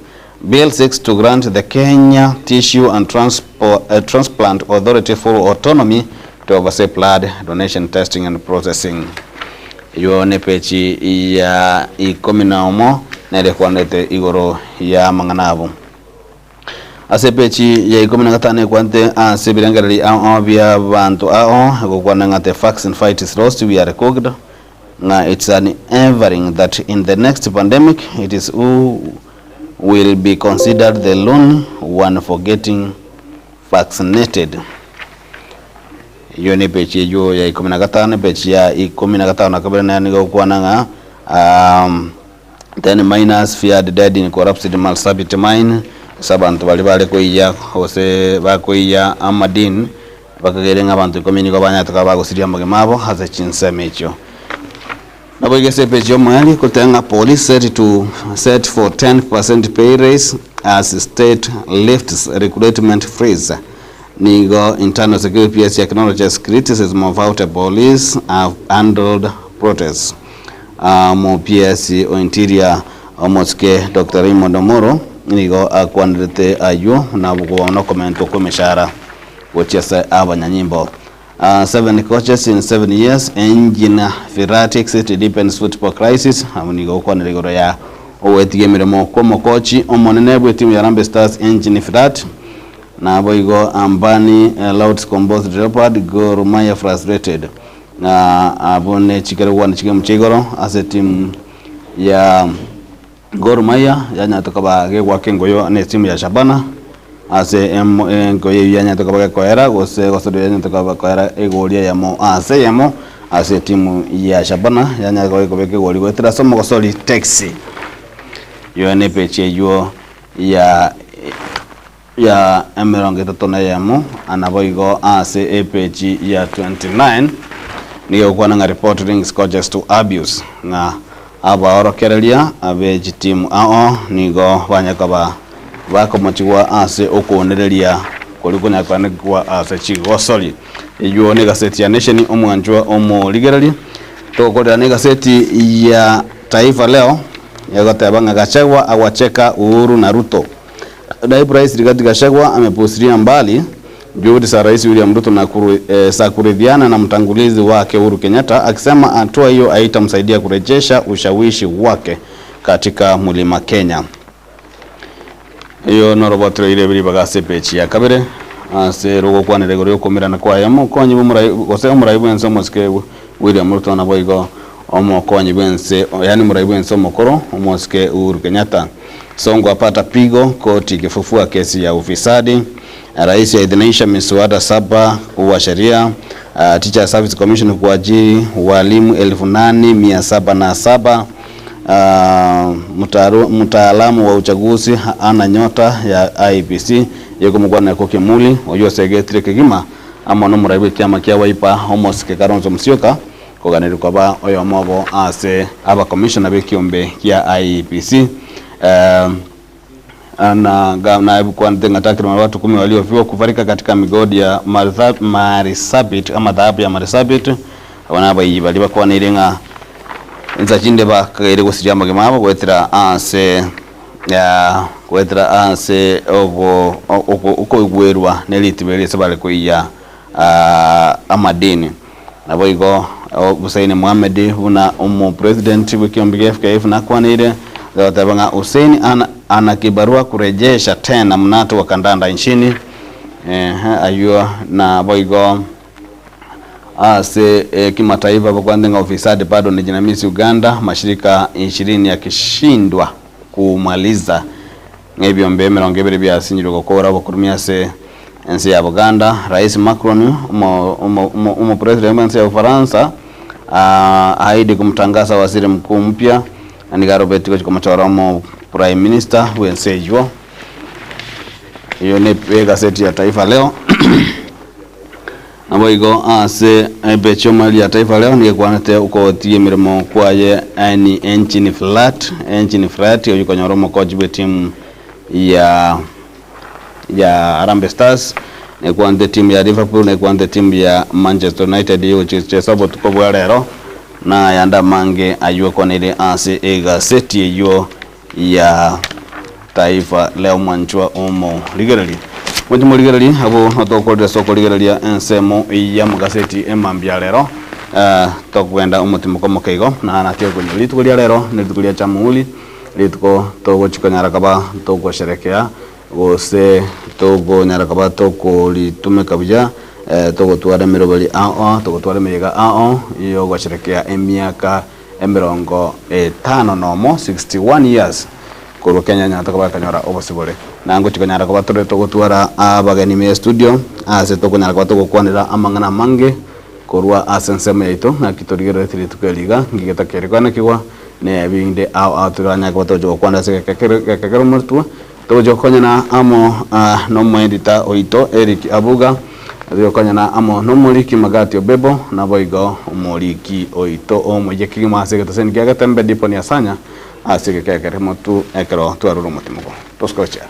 Bill 6 to grant the Kenya Tissue and Transplant Authority full autonomy to oversee blood donation testing and processing. Yo ne pechi ya ikomi na omo nere kwanete igoro ya manganabu. Ase pechi ya ikomi na gatane kwante sebirangali bia bantu kukwana ngate facts and fight is lost we are recogned. Nga it's an endeavoring that in the next pandemic it is who will be considered the lone one for getting vaccinated. Yo ni pechi yo ya ikomi na gatane pechi ya ikomi na gatane kabela na nigo kwananga then miners feared dead in corrupted Marsabit mine sabantu bali kuiya ose bakuiya amadini bakagerenga abantu 10 ko banyatoka bagusiria magemabo haza chinsemecho nabo igesepe jomali kutenga police set for 10% pay raise as state lifts recruitment freeze. Nigo internal security PS acknowledges criticism of how the police have handled protests. Mo PS o interior omoske Dr. Raymond Omoro nigo akwanirete ayo na bugo no comment ko meshara wochesa abanyanyimbo. 7 coaches in 7 years engine Ferrari City depends football crisis nigo kwanirigoro ya owetige miremo ko mokochi omonene bwe timu ya Harambee Stars engine Ferrari na boigo ambani loud composed leopard Gor Mahia frustrated na abone chikero wan chike mchigoro as a team ya Gor Mahia yanya toka ge wakengo yo ne team ya Shabana ase ngoye yanya toka ba koera gose yanya toka ba koera egolia ya mo ase team ya Shabana yanya ko beke goli wetira somo ko soli taxi yo ne peche yo ya emeronge totona yamo anaboigo ase epechi ya 29 niyo kwa nga report rings coaches to abuse na aba orokerelia abeji team nigo banyakaba bakomochwa ase okuonerelia kolikunya kwa ase chigosoli iyo ne gaseti ya nation omwanjwa omoligerali tokolera ne gaseti ya Taifa Leo yagotabanga Gachagua awacheka Uhuru na Ruto. Naibu Rais Rigathi Gachagua amepuuzilia mbali juhudi za Rais William Ruto na kuridhiana na mtangulizi wake Uhuru Kenyatta, akisema hatua hiyo haitamsaidia kurejesha ushawishi wake katika Mlima Kenya. Iyo norobotro ile bili bagase pechi ya kabere ase rogo kwane regoro komira na kwa yamo konyi bumurai gose umuraibu enso moske William Ruto na boigo omo konyi bense yani muraibu enso mokoro moske Uhuru Kenyatta. Songo apata pigo koti kifufua kesi ya ufisadi. Rais aidhinisha miswada 7 wa sheria. Teacher Service Commission kuajiri walimu 8707. Mtaalamu wa uchaguzi ana nyota ya IEBC yeko mugwana ko Kimuli oyo segetire kigima amono muraibu kyama kya Wiper Homos ke Kalonzo Musyoka koganira kwa ba oyo mobo ase aba commissioner bekiombe kya IEBC. Na naibu kwa ntenga takriban watu 10 waliofiwa kufarika katika migodi ya Marsabit ama dhahabu ya Marsabit wanaba yibaliba kwa nirenga nza chinde ba kaire kusiria magemabo kwetira ase uko igwerwa nelitibele sabale kuiya amadini nabo igo Hussein Mohamed una president w'ikiombe FKF na kwanire Gatabanga Hussein ana kibarua kurejesha tena mnato wa kandanda nchini ayua na boigo ase kimataifa kwa ndenga ofisadi bado ni jinamisi Uganda mashirika 20 yakishindwa kumaliza ngebyo mbemero ngebere bya sinyiro gukora bokurumia se ensi ya Uganda. Rais Macron umo president wa Ufaransa haidi kumtangaza waziri mkuu mpya aniga Robert Kiko kumachora mo prime minister wensejo. Iyo ne gazeti ya Taifa Leo Naboigo ase becho mali ya Taifa Leo ni kwanete uko tie mirimo kwaye ani engine flat yuko nyoromo coach be team ya Harambee Stars ne kwante team ya Liverpool ne kwante team ya Manchester United yo chesabo tuko lero na yanda mange ayuko konele ase gazeti yo ya Taifa Leo mwanchwa omo ligerali Mwenye ligerali abo atokode soko ligerali ya ensemo ya magazeti emambia lero tokwenda umutima komo keigo na anatio kwenye litukulia lero nitukulia chamuuli lituko togo chikanyara kaba togo sherekea gose togo nyara kaba togo litume kabija togo tuware mirobali togo tuware mega iyo go sherekea emiaka emirongo 5 nomo 61 years kuru Kenya nyata kaba kanyora obosibole nango chikanyara kaba togo tuwara abagani me studio ase togo nyara kaba togo kwanira amangana mange korwa asensema yaito na kitorigero tiri tukeliga ngigeta kerekwana kiwa ne binde turanya kaba togo kwanda se kakero murtu tugokonya na amo no mwendita oito Eric Abuga tugokonya na amo no muliki Magati Obebo na boigo umuliki oito omwe kigima asege toseni kiaga tembe dipo ni asanya asege kekere motu ekero twaruru mutimugo toskocha.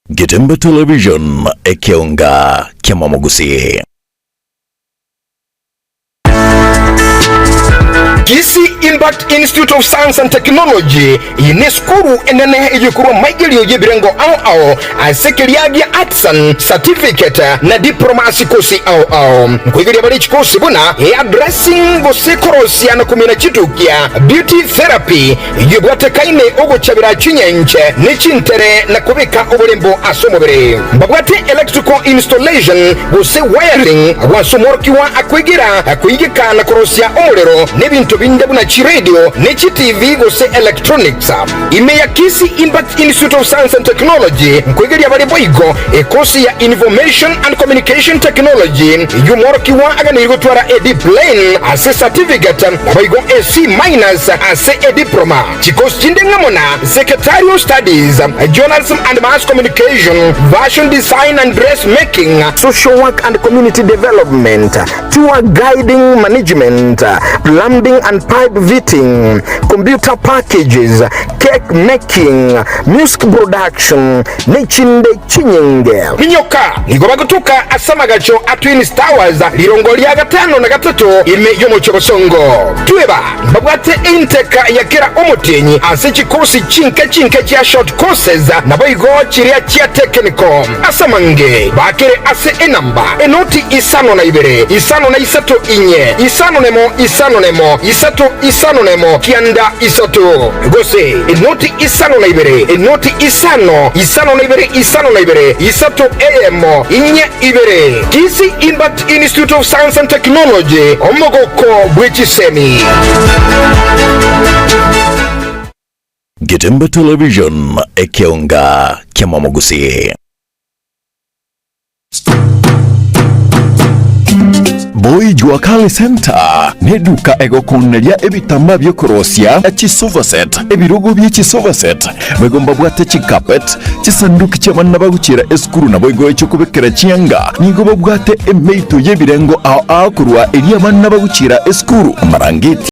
Getembe Television ekionga kiamamugusi. Kisii Impact Institute of Science and Technology ine skuru enene ejukuru maigilio yebirengo ao asekeliagia artisan certificate na diplomacy kosi ao mkwigiri balichi kosi buna addressing gosekorosia na kumina chitukia beauty therapy yubwate kaine ogo chabira chinyenche nichintere na kubika obulembo asomobere mbabwate electrical installation gose wiring wasomorkiwa akwigika na korosia omulero nebintu bindabu na chiradio nechi TV gose electronics ime ya Kisii Impact Institute of Science and Technology mkwigiri abali boigo ekosi ya Information and Communication Technology yumorokiwa aganirigotwara edi plane ase certificate boigo AC- ase diploma chikosi chindengamona Secretarial Studies, Journalism and Mass Communication, Fashion Design and Dressmaking, Social Work and Community Development, Tour Guiding Management, Plumbing and Pipe Fitting, Computer Packages, Cake Making, Music Production, Nechinde Chinyenge. Minyoka, Nigobagutuka Asamagacho Atwin Towers, Lirongolia Gatano na Gatato, ime yomo chobosongo. Tueba, Babate Inteka Yakira Omotenyi, Asechi Kosi Chinke chia short courses, Naboigo Chiria Chia Technical, Asamange, Bakere Ase Enamba, Enoti Isano na Ibere, Isano na Isato Inye, Isano Nemo, Isato Nemo, Kianda Isato, Gose, Enoti Isano na Ibere, Enoti Isano na Ibere, Isato Emo, Inye Ibere, Kisii Impact Institute of Science and Technology, Omogoko Bwichisemi. Getembe Television ekionga kiamamugusi. Boy Juakali Center neduka egokonelia ebitamba byokorosia echisovaset ebirugo byechisovaset begomba bwate chikapet chisanduki chamanna baguchira eskuru na boigo echokubekera chianga nigo bwate emeito yebirengo ao kurwa elia manna baguchira eskuru marangeti